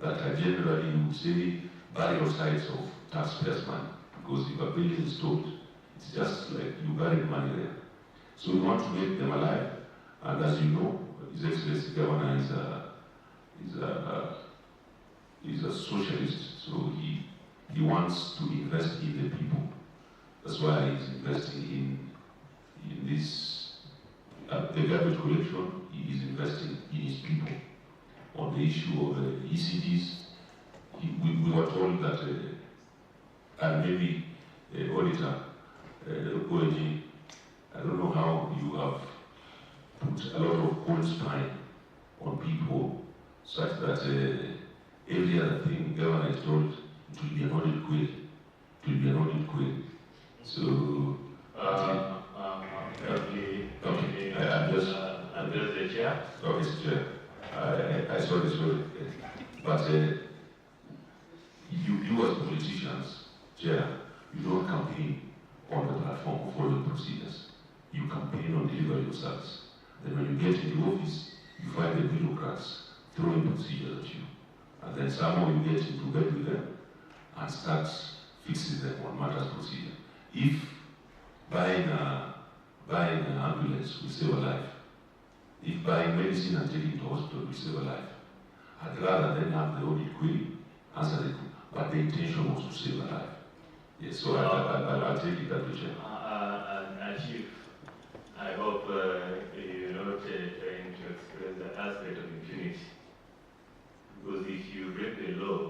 that are generally, you would say, burial sites of taxpayers' money, because if a building is stalled, it's just like you buried money there. So we want to make them alive, and as you know, His Excellency Governor is a socialist, so he wants to invest in the people. That's why he's investing in this, the garbage collection. He is investing in his people. On the issue of ECDs, we were told that, and maybe auditor, OAG, I don't know how you have put a lot of cold spine on people such that every other thing governor is told it will be an audit query. It will be an audit query. So, I'm just the chair. Okay, Chair. I saw this word. But you as politicians, Chair, you don't campaign on the platform of following procedures. You campaign on delivery of service. Then when you get into office, you find the bureaucrats throwing procedures at you. And then somehow you get into bed with them and start fixing them on matters procedure. If buying an ambulance will save a life, if buying medicine and taking to hospital will save a life, I'd rather than have the audit query answer it, but the intention was to save a life. Yes, so I'll take it that way, Chair. Chief, I hope you're not trying to express the aspect of impunity. Because if you break the law,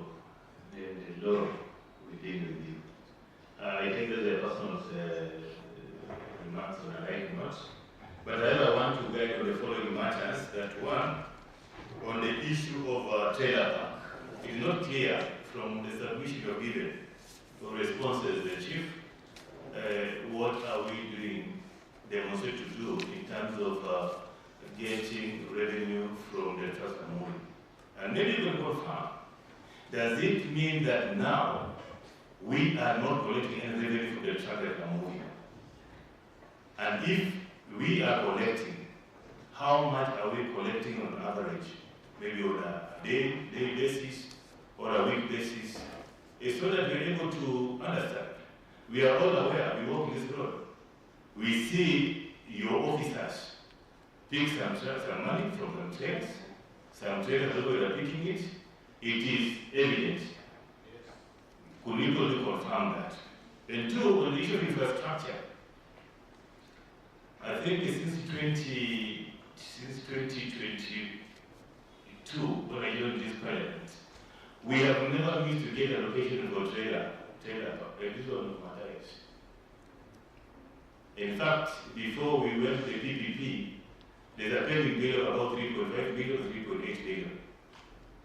then the law will deal with you. I think there's a personal remarks on a right note. But I want to guide on the following matters. That one, on the issue of trailer park, it is not clear from the submission you have given or responses, the Chief, what are we doing, demonstrate to do in terms of getting revenue from the trust and money. And maybe you can confirm, does it mean that now we are not collecting any revenue from the trust and money? And if we are collecting, how much are we collecting on average? Maybe on a day basis or a week basis, so that we're able to understand. We are all aware, we walk in this road. We see your officers pick some money from some trains, some trains are picking it. It is evident. Could you probably confirm that? And two, on the issue of infrastructure, I think since 2022, when I joined this parliament, we have never missed to get allocation for trailer park. This one of my lives. In fact, before we went to the PPP, there's a pending bill of about 3.5 billion or 3.8 billion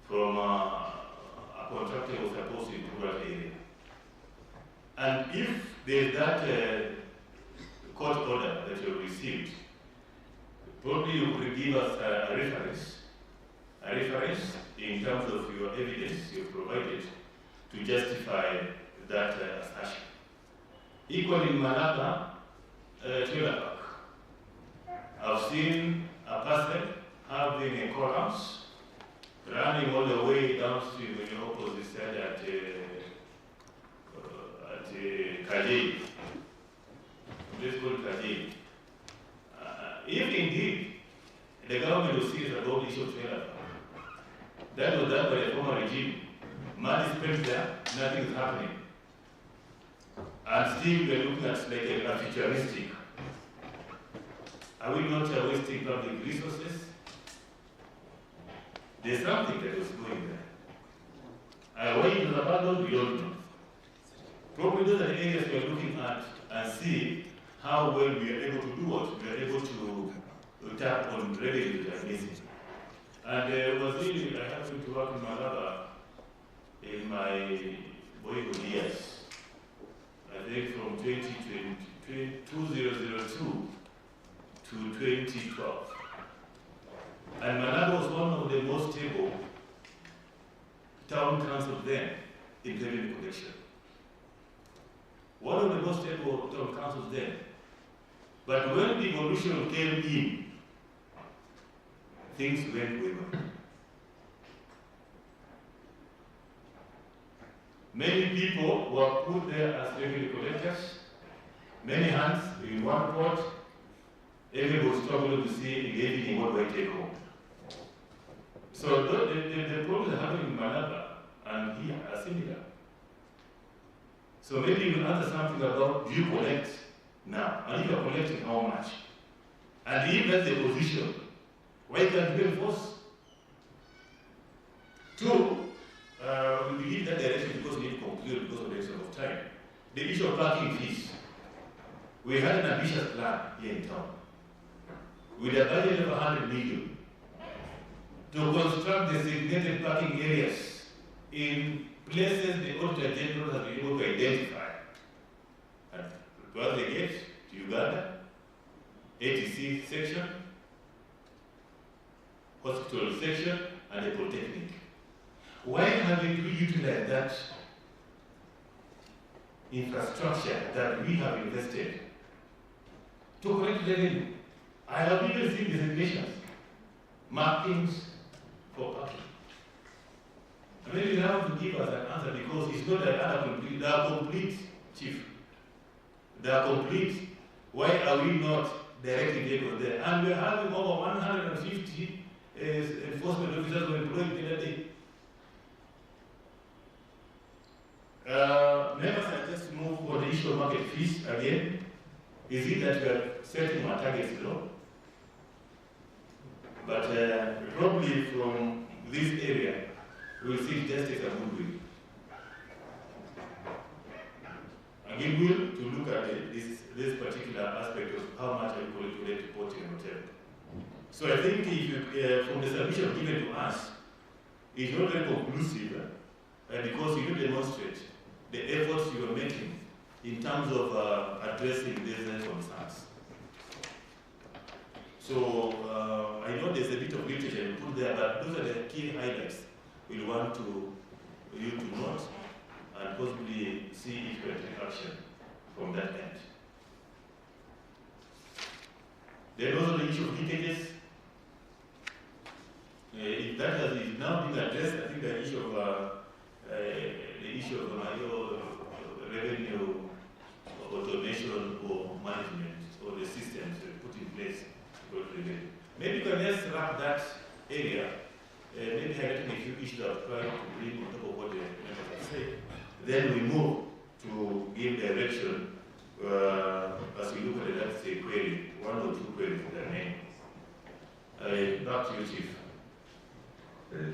from a contractor who was supposed to improve that area. And if there's that court order that you have received, probably you could give us a reference in terms of your evidence you provided to justify that assertion. Equally in Malaba, trailer park, I've seen a person having a courthouse running all the way downstream in the opposite side at Kajay. This called Kajay. If indeed the government will see about the issue of trailer park, that was done by the former regime. Money spent there, nothing is happening. And still we're looking at like a futuristic. Are we not wasting public resources? There's something that was going there. Why it was abandoned, we don't know. Probably those are the areas we are looking at and see how well we are able to do what we are able to tap on revenue that are missing. And it was really, I happened to work in Malaba in my boyhood years. I think from 2002 to 2012. And Malaba was one of the most stable town councils then in revenue collection. One of the most stable town councils then. But when the evolution came in, things went way back. Many people were put there as revenue collectors, many hands in one pot. Everybody was struggling to see in what way take home. So the problems that happen in Malaba and here are similar. So maybe you will answer something about, do you collect now? And if you are collecting, how much? And if that's the position, why can't we enforce? Two, we believe that direction because we need to conclude because of the extent of time. The issue of parking fees. We had an ambitious plan here in town with a budget of 100 million to construct designated parking areas in places the Auditor General has been able to identify. And towards the gate to Uganda, ATC section, hospital section, and the polytechnic. Why haven't we utilized that infrastructure that we have invested to collect revenue? I have even seen designations, markings for parking. And maybe you have to give us an answer because it's not that other complete, they are complete, Chief. They are complete. Why are we not directing vehicles there? And we are having over 150 enforcement officers who are employed in a day. Members are just move on the issue of market fees again. Is it that we are setting our targets low? But probably from this area, we will see justice and goodwill. And goodwill to look at this particular aspect of how much are we collect reporting and whatever. So I think if you, from the submission given to us, it's not very conclusive because you demonstrate the efforts you are making in terms of addressing these concerns. So I know there's a bit of literature you put there, but those are the key highlights we want you to note and possibly see if you can take action from that end. Then also the issue of leakages. If that is now being addressed, I think the issue of revenue automation or management or the systems put in place. Maybe you can just wrap that area, maybe highlighting a few issues I've tried to bring on top of what the members have said. Then we move to give direction as we look at it, let's say query, one or two queries that remain. Back to you, Chief.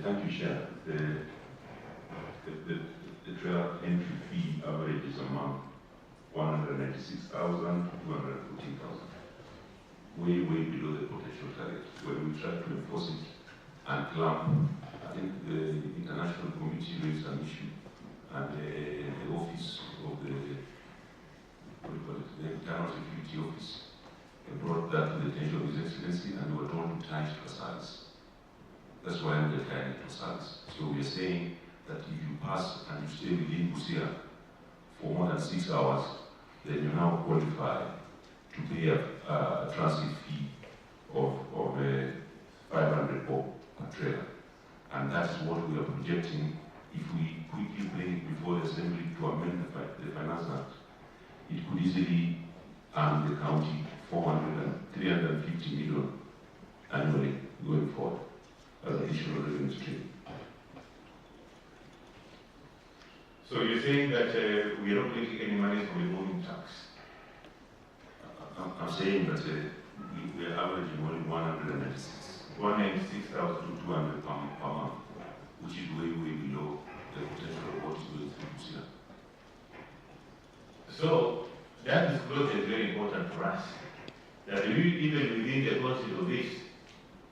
Thank you, Chair. The trailer entry fee average is among 196,000 to 214,000. Way below the potential target. When we try to enforce it and clamp, I think the international committee raised an issue, and the office of the Internal Security Office brought that to the attention of His Excellency, and we were told to tie it to a service. That's why we're tying it to a service. So we are saying that if you pass and you stay within Busia for more than 6 hours, then you now qualify to pay a transit fee of 500 bob per trailer. And that's what we are projecting if we quickly bring it before the Assembly to amend the Finance Act. It could easily earn the county 350 million annually going forward as additional revenue stream. So you're saying that we are not collecting any money from the moving tax? I'm saying that we are averaging only 196,000 to 200 per month, which is way below the potential of what is going through Busia. So that disclosure is very important for us. That even within the concept of this,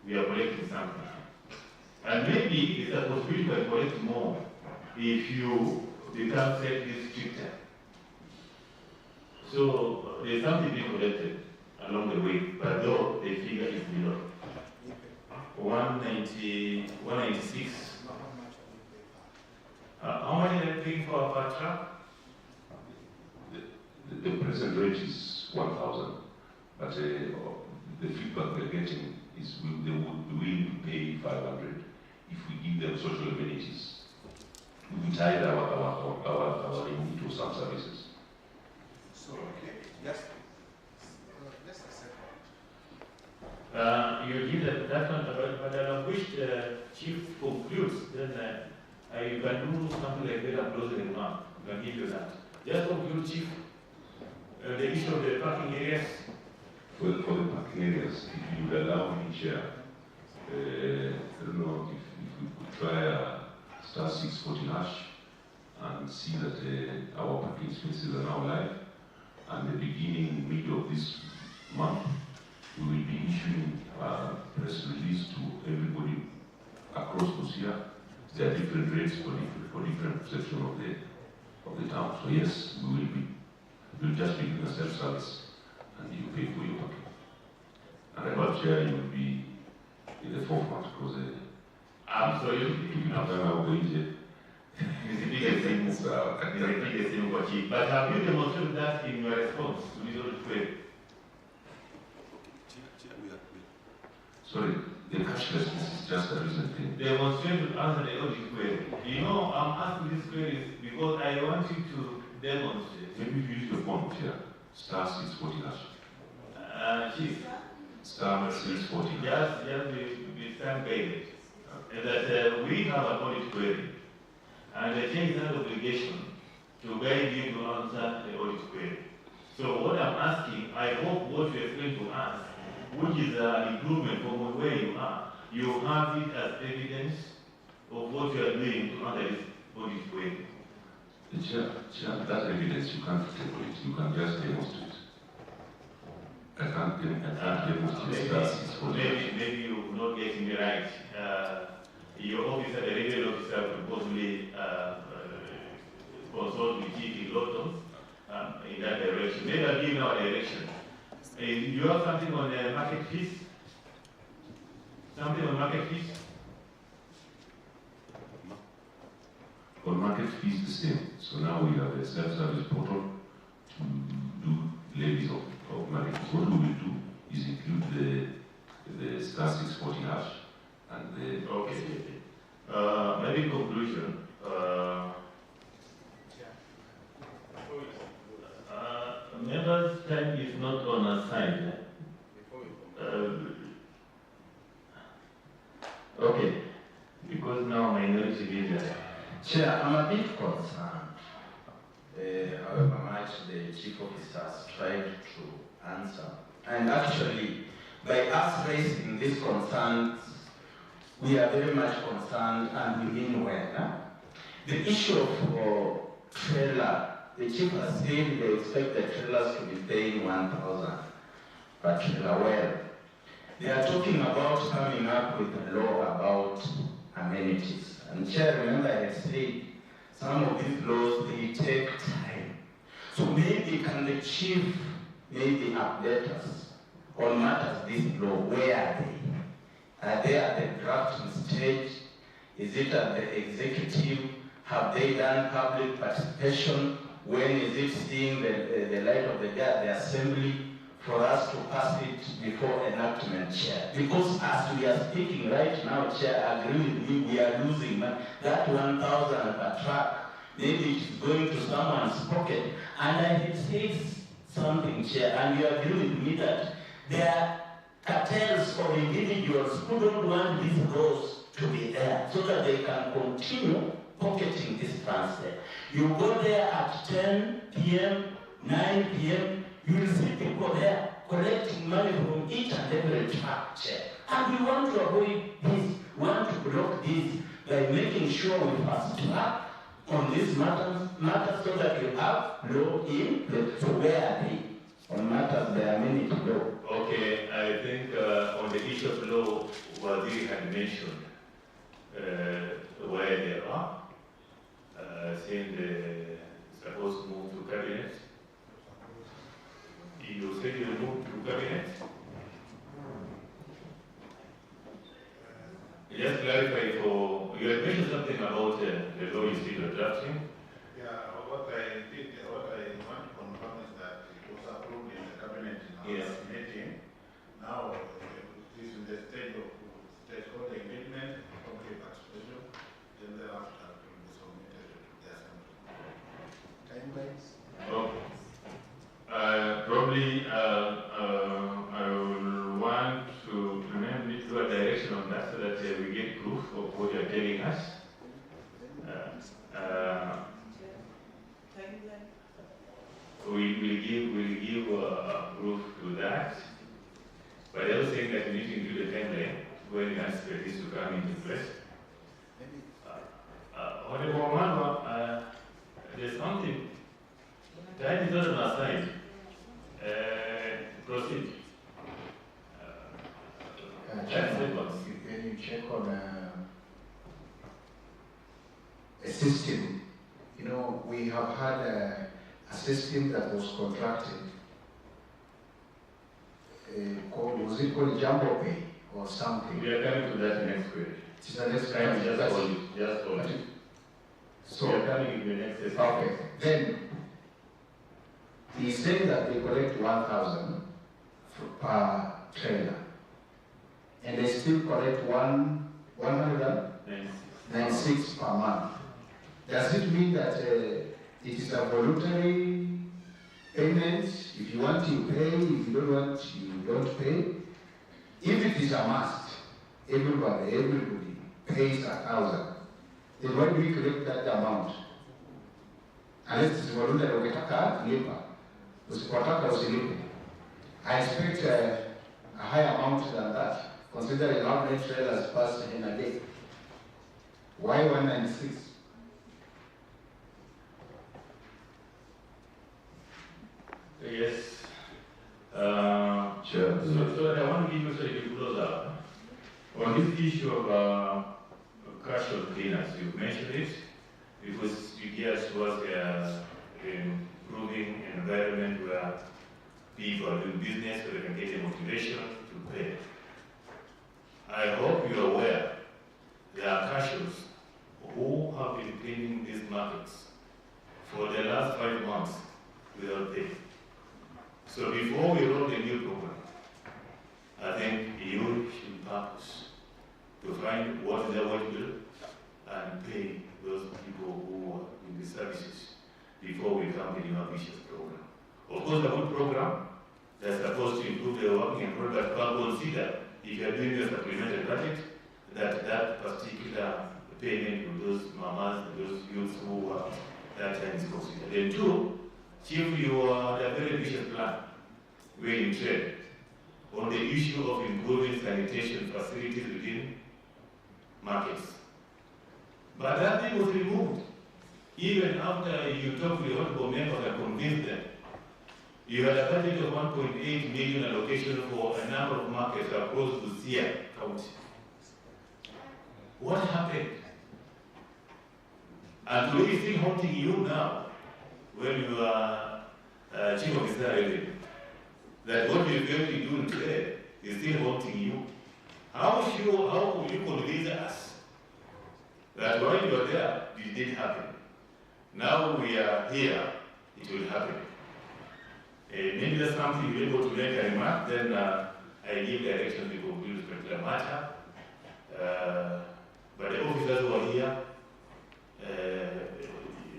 we are collecting something. And maybe it's a possibility to collect more if you become slightly stricter. So there's something being collected along the way, but though the figure is below. 196. How much are they paying for per truck? The present rate is 1,000, but the feedback we're getting is they would be willing to pay 500 if we give them social amenities. We tied our unit to some services. So, okay, yes. Just a second. You give that one, but I wish the chief concludes, then you can do something like that and close the remark. I can give you that. Just conclude, chief. The issue of the parking areas. Well, for the parking areas, if you would allow me, Chair, I don't know if we could try a star 640 hash and see that our parking spaces are now live. And the beginning, middle of this month, we will be issuing a press release to everybody across Busia. There are different rates for different sections of the town. So yes, we'll just be doing a self-service and you pay for your parking. And I hope, Chair, you will be in the forefront because I'm sorry, but have you demonstrated that in your response to this audit query? Sorry, the cashlessness is just a recent thing. Demonstrate to answer the audit query. You know, I'm asking these queries because I want you to demonstrate. Maybe you use your phone, Chair. Star 640 hash. Chief. Star 640. Just we stand guided. That we have an audit query. And the change is an obligation to guide you to answer the audit query. So what I'm asking, I hope what you explain to us, which is an improvement from where you are, you have it as evidence of what you are doing to answer this audit query. Chair, that evidence you can't table it, you can just demonstrate. I can't demonstrate that. Maybe you're not getting me right. Your officer, the revenue officer, will possibly consult with Chief in Lawton in that direction. Maybe I'll give you our direction. You have something on the market fees? Something on market fees? On market fees, the same. So now we have a self-service portal to do levies of market fees. What we will do is include the star 640 hash and the... Okay. Maybe in conclusion, members' time is not on our side. Okay, because now minority leader. Chair, I'm a bit concerned. However much the chief officers tried to answer. And actually, by us raising these concerns, we are very much concerned and we mean well. The issue of trailer, the chief has said they expect the trailers to be paying 1,000 per trailer. Well, they are talking about coming up with a law about amenities. And Chair, remember I had said some of these laws, they take time. So maybe can the chief maybe update us on matters this law? Where are they? Are they at the drafting stage? Is it at the executive? Have they done public participation? When is it seeing the light of the day at the assembly for us to pass it before enactment, Chair? Because as we are speaking right now, Chair, agree with me, we are losing money. That 1,000 per truck, maybe it is going to someone's pocket. And I had said something, Chair, and you agree with me that there are cartels of individuals who don't want these laws to be there so that they can continue pocketing this transfer. You go there at 10 p.m., 9 p.m., you will see people there collecting money from each and every truck, Chair. And we want to avoid this, we want to block this by making sure we fast track on these matters so that you have law in place. So where are they? On matters there are many to go. Okay, I think on the issue of law, Waziri had mentioned where they are, saying they're supposed to move to cabinet. You said you moved to cabinet? Just clarify for, you had mentioned something about the law you still are drafting. Yeah, what I want to confirm is that it was approved in the cabinet in our meeting. Now it is in the stage of stakeholder engagement, public participation, then thereafter it will be submitted to the assembly. Timelines? Okay. Probably I will want to lead to a direction on that so that we get proof of what you are telling us. We will give proof to that. But I was saying that we need to include a timeline when you ask for this to come into place. Honorable Mamba, there's something. Time is not on our side. Proceed. When you check on a system, you know, we have had a system that was contracted called, was it called Jumbo Pay or something? We are coming to that next week. It's the next time, just hold it. So, we are coming in the next week. Okay, then he said that they collect 1,000 per trailer, and they still collect 196 per month. Does it mean that it is a voluntary payment? If you want, you pay. If you don't want, you don't pay. If it is a must, everybody pays 1,000. Then why do we collect that amount? Unless it's voluntary, ukitaka lipa, usipotaka usilipe. I expect a higher amount than that, considering how many trailers pass in a day. Why 196? Yes. Sure. So I want to give you a close up. On this issue of casual cleaners, you mentioned it, because you geared towards improving an environment where people are doing business so they can get the motivation to pay. I hope you are aware there are casuals who have been cleaning these markets for the last 5 months without pay. So before we roll the new program, I think you should purpose to find what is avoidable and pay those people who are in the services before we come to the new ambitious program. Of course, a good program that's supposed to improve the working environment, but consider if you are doing a supplementary budget, that particular payment to those mamas, those youths who are that time is considered. Then two, Chief, you are a very ambitious plan where you trade on the issue of improving sanitation facilities within markets. But that thing was removed. Even after you talked to the honorable members and convinced them, you had a budget of 1.8 million allocation for a number of markets across Busia County. What happened? And today is still haunting you now, when you are Chief of Israel, that what you're going to do today is still haunting you. How will you convince us that when you are there, it did happen? Now we are here, it will happen. Maybe that's something you're able to make a remark, then I give direction to conclude this particular matter. But the officers who are here,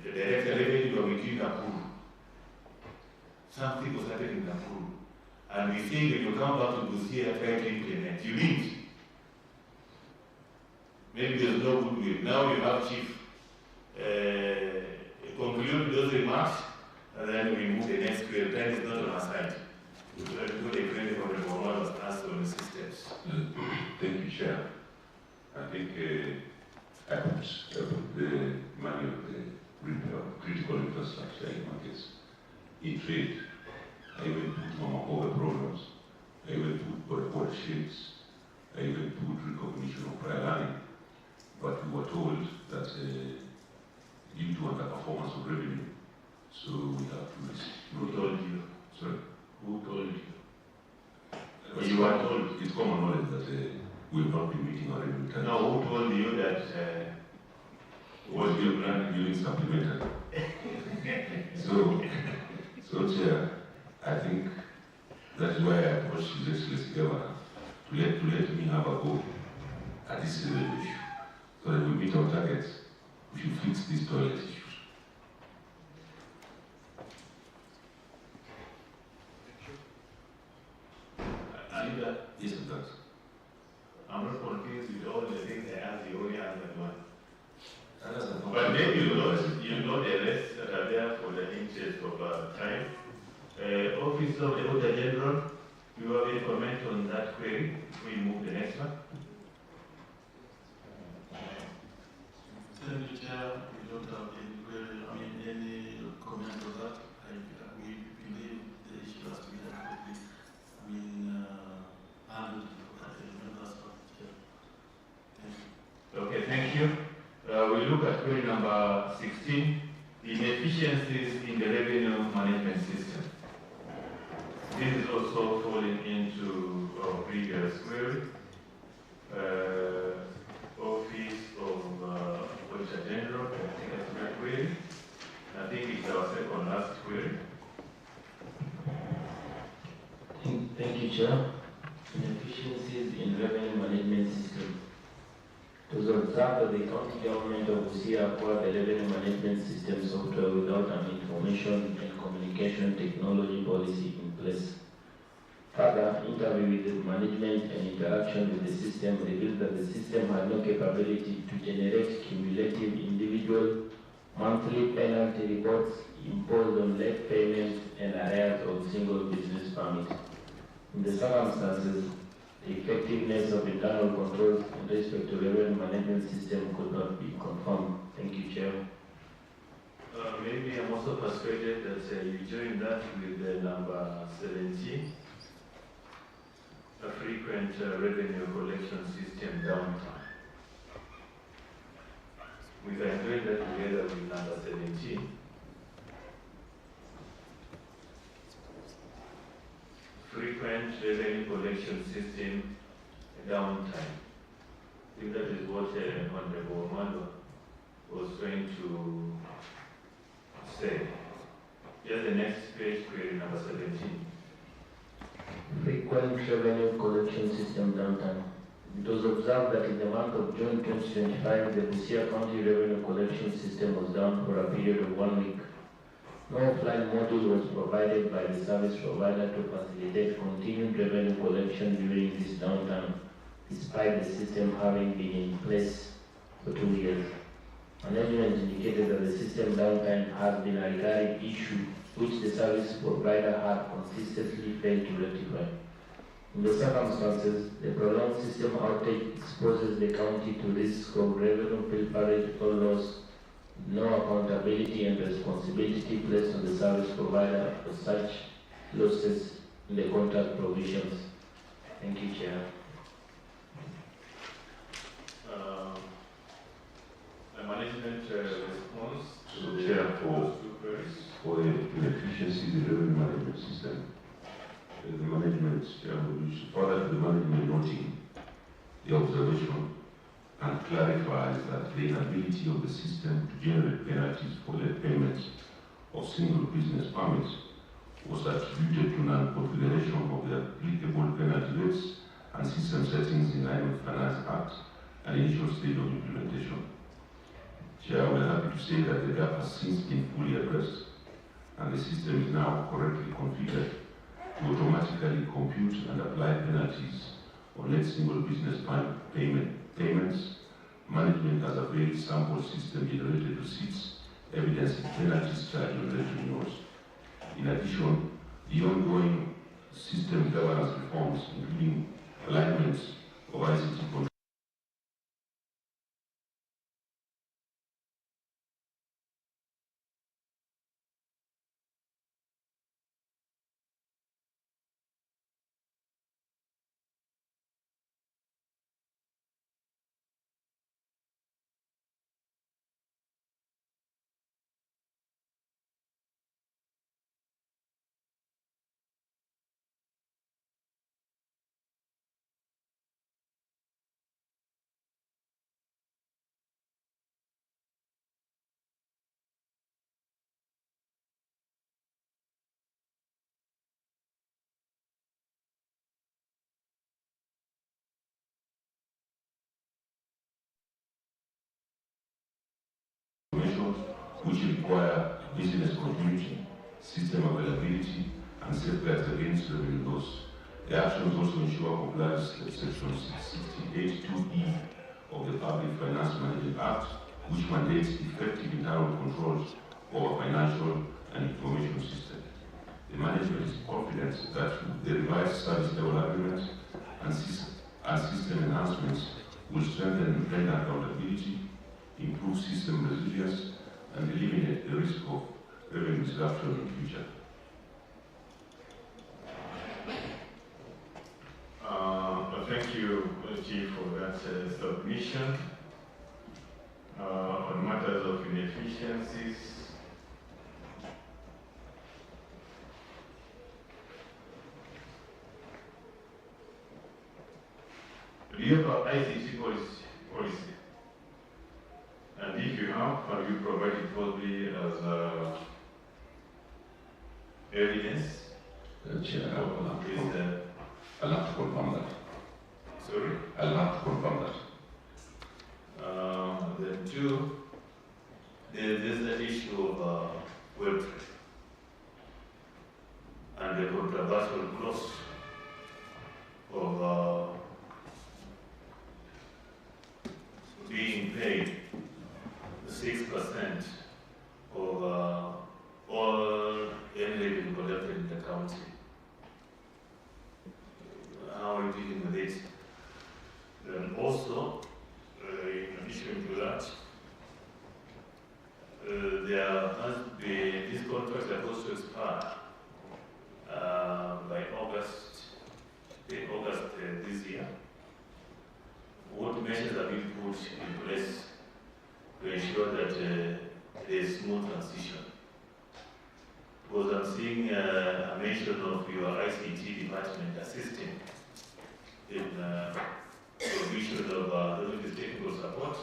the director revenue committee in Nakuru, something was happening in Nakuru. And we think when you come back to Busia, try to implement. You need. Maybe there's no goodwill. Now you have Chief conclude those remarks, and then we move the next query. Time is not on our side. We will do the query for the one was asked on the systems. Thank you, Chair. I think I put the money of the critical infrastructure in markets. In trade, I will put over programs, I will put watersheds, I will put recognition of prior learning. But we were told that due to underperformance of revenue, so we have to. Who told you? Sorry? Who told you? You were told, it's common knowledge that we will not be meeting our revenue targets. No, who told you that was your plan during supplementary? So Chair, I think that's why I approached His Excellency Governor to let me have a go at this issue. So that we meet our targets, we should fix these toilet issues. Yes, it does. I'm not confused with all the things I asked you, only answered one. But But then you know the rest that are there for the interest of time. Office of the Auditor General, you have any comment on that query? We move the next one. Thank you, Chair. We don't have any query, any comment on that. We believe the issue has to be adequately, handled by the members of the Chair. Thank you. Okay, thank you. We look at query number 16, inefficiencies in the revenue management system. This is also falling into our previous query. Office of Auditor General, I think that's my query. I think it's our second last query. Thank you, Chair. Inefficiencies in revenue management system. It was observed that the county government of Busia acquired the revenue management system software without an information and communication technology policy in place. Further, interview with the management and interaction with the system revealed that the system had no capability to generate cumulative individual monthly penalty reports imposed on late payments and arrears of single business permit. In the circumstances, the effectiveness of internal controls in respect to revenue management system could not be confirmed. Thank you, Chair. Maybe I'm also persuaded that you joined that with the number 17, a frequent revenue collection system downtime. We can join that together with number 17. Frequent revenue collection system downtime. I think that is what Honorable Omando was trying to say. Here's the next page, query number 17. Frequent revenue collection system downtime. It was observed that in the month of June 2025, the Busia County revenue collection system was down for a period of 1 week. No offline module was provided by the service provider to facilitate continued revenue collection during this downtime, despite the system having been in place for 2 years. Management indicated that the system downtime has been a recurring issue which the service provider had consistently failed to rectify. In the circumstances, the prolonged system outage exposes the county to risk of revenue pilferage or loss, no accountability and responsibility placed on the service provider for such losses in the contract provisions. Thank you, Chair. A management response So, Chair, for the inefficiencies in the revenue management system, the management, further to the management noting the observation and clarifies that the inability of the system to generate penalties for late payments of single business permits was attributed to non-configuration of the applicable penalty rates and system settings in line with Finance Act and initial stage of implementation. Chair, we are happy to say that the gap has since been fully addressed and the system is now correctly configured to automatically compute and apply penalties on late single business payments. Management has a very sample system generated receipts evidencing penalties charged on late renewals. In addition, the ongoing system governance reforms, including alignment of ICT control which require business continuity, system availability, and safeguards against revenue loss. The actions also ensure compliance with Section 68(2)(e) of the Public Finance Management Act, which mandates effective internal controls over financial and information systems. The management is confident that the revised service level agreement and system enhancements will strengthen vendor accountability, improve system resilience, and eliminate the risk of revenue disruption in the future. Thank you, Chief, for that submission. On matters of inefficiencies, do you have an ICT policy? And if you have you provided probably as evidence? Chair, I'll have to confirm that. Sorry? I'll have to confirm that. Then two, there's the issue of web trade and the controversial clause of being paid 6% of all any revenue collected in the county. How are you dealing with it? Then also, in addition to that, there has been, this contract is supposed to expire by August this year. What measures have been put in place to ensure that there is smooth transition? Because I'm seeing a mention of your ICT department assisting in provision of technical support.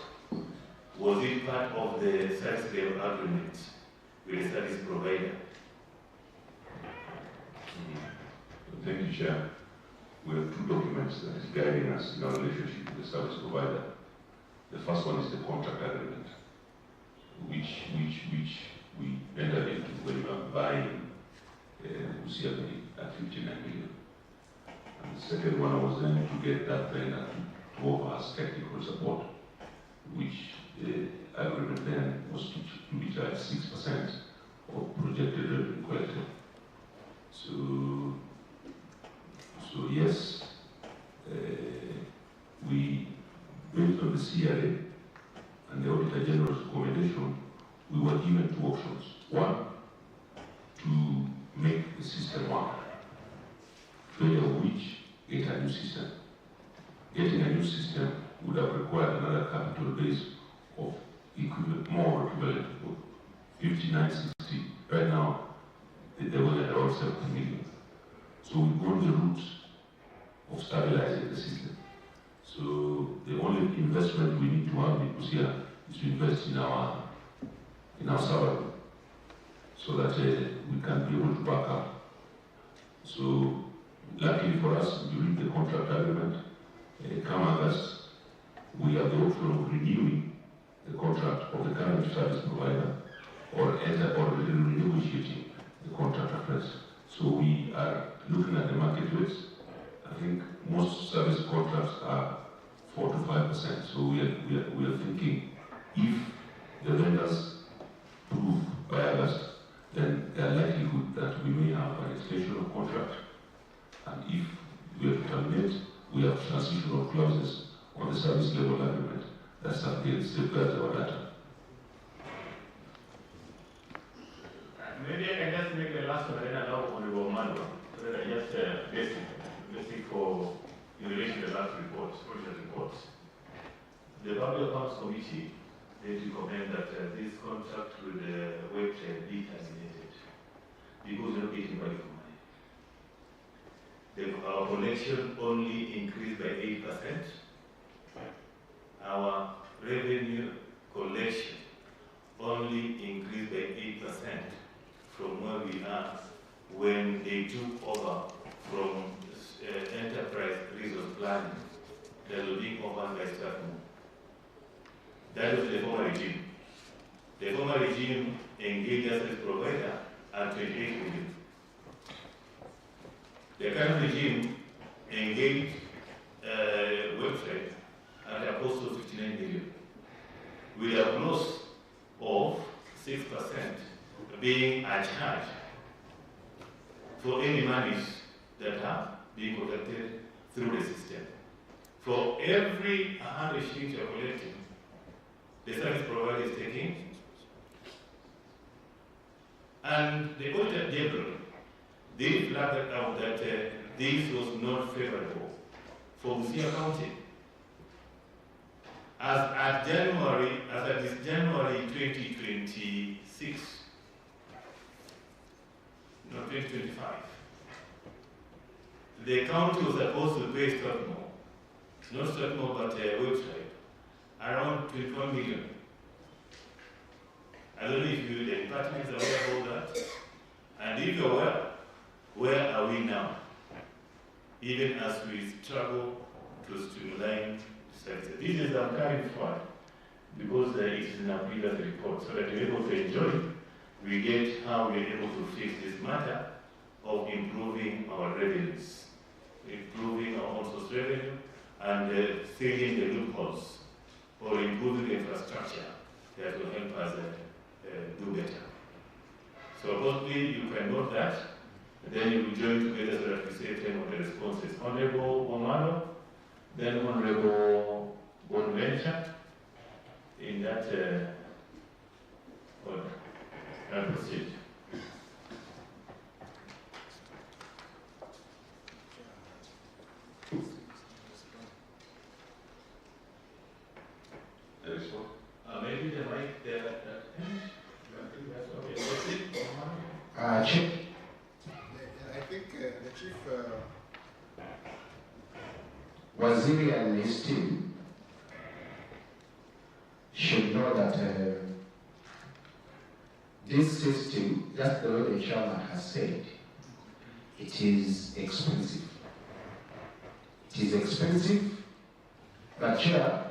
Was it part of the service level agreement with the service provider? Thank you, Chair. We have two documents that is guiding us in our relationship with the service provider. The first one is the contract agreement, which we entered into when we were buying Busia at 59 million. And the second one was then to get that vendor to offer us technical support, which the agreement then was to be charged 6% of projected revenue collected. So yes, we, based on the CRA and the Auditor General's recommendation, we were given two options. One, to make the system work, failure of which, get a new system. Getting a new system would have required another capital base of more equivalent of 5960. Right now, they were at around 70 million. So we've gone the route of stabilizing the system. So the only investment we need to have in Busia is to invest in our server, so that we can be able to back up. So luckily for us, during the contract agreement, come August, we have the option of renewing the contract of the current service provider or renegotiating the contract afresh. So we are looking at the market rates. I think most service contracts are 4 to 5%. So we are thinking if the vendors prove by August, then there are likelihood that we may have an extension of contract. And if we have to terminate, we have transitional clauses on the service level agreement that safeguards our data. Maybe I can just make a last one and then allow Honorable Mando. Just basic for in relation to the last reports, original reports. The Public Accounts Committee, they recommend that this contract with the web trade be terminated because we're not getting value for money. Our collection only increased by 8%. Our revenue collection only increased by 8% from where we are when they took over from enterprise resource planning that was being offered by staff. That was the former regime. The former regime engaged as a provider at 28 million. The current regime engaged website at a cost of 59 million, with a loss of 6% being a charge for any monies that are being collected through the system. For every 100 shillings you are collecting, the service provider is taking. And the Auditor General, they flagged out that this was not favorable for Busia County. As at January 2026, no, 2025, the county was supposed to pay Strathmore, not Strathmore but a website, around 21 million. I don't know if you, the department is aware of that. And if you're aware, where are we now? Even as we struggle to streamline services. This is I'm carrying forward because it is in our previous report, so that we're able to enjoy, we get how we're able to fix this matter of improving our revenues, improving our own source revenue, and filling the loopholes, or improving the infrastructure that will help us do better. So hopefully you can note that, and then you will join together so that we save time on the responses. Honorable Omano, then Honorable Bonventure, in that order. I'll proceed. There is one. Maybe the mic there at that end. I think that's okay. Proceed, Chief. I think the chief. Waziri and his team should know that this system, just the way the chairman has said, it is expensive. It is expensive, but Chair,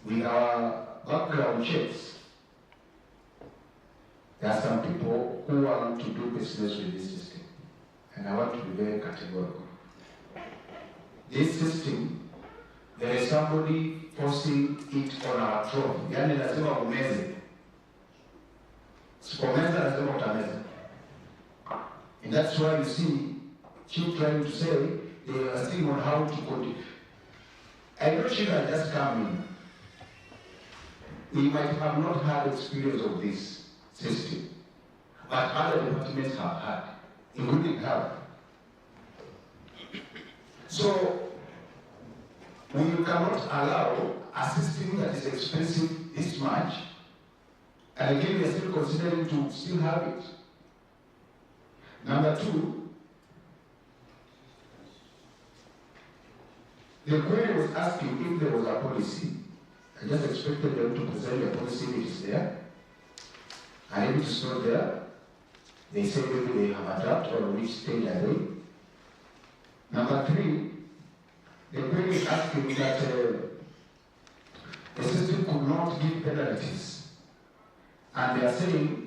with our background checks, there are some people who want to do business with this system, and I want to be very categorical. This system, there is somebody forcing it on our throat. Yani lazima umeze. Sipomeza lazima utameza. And that's why you see Chief trying to say they are still on how to continue. I know Chief has just come in. We might have not had experience of this system, but other departments have had, including health. So, we cannot allow a system that is expensive this much, and again we are still considering to still have it. Number two, the query was asking if there was a policy. I just expected them to present a policy which is there, and if it is not there, they say maybe they have a draft or which stage are they. Number three, the query is asking that the system could not give penalties. And they are saying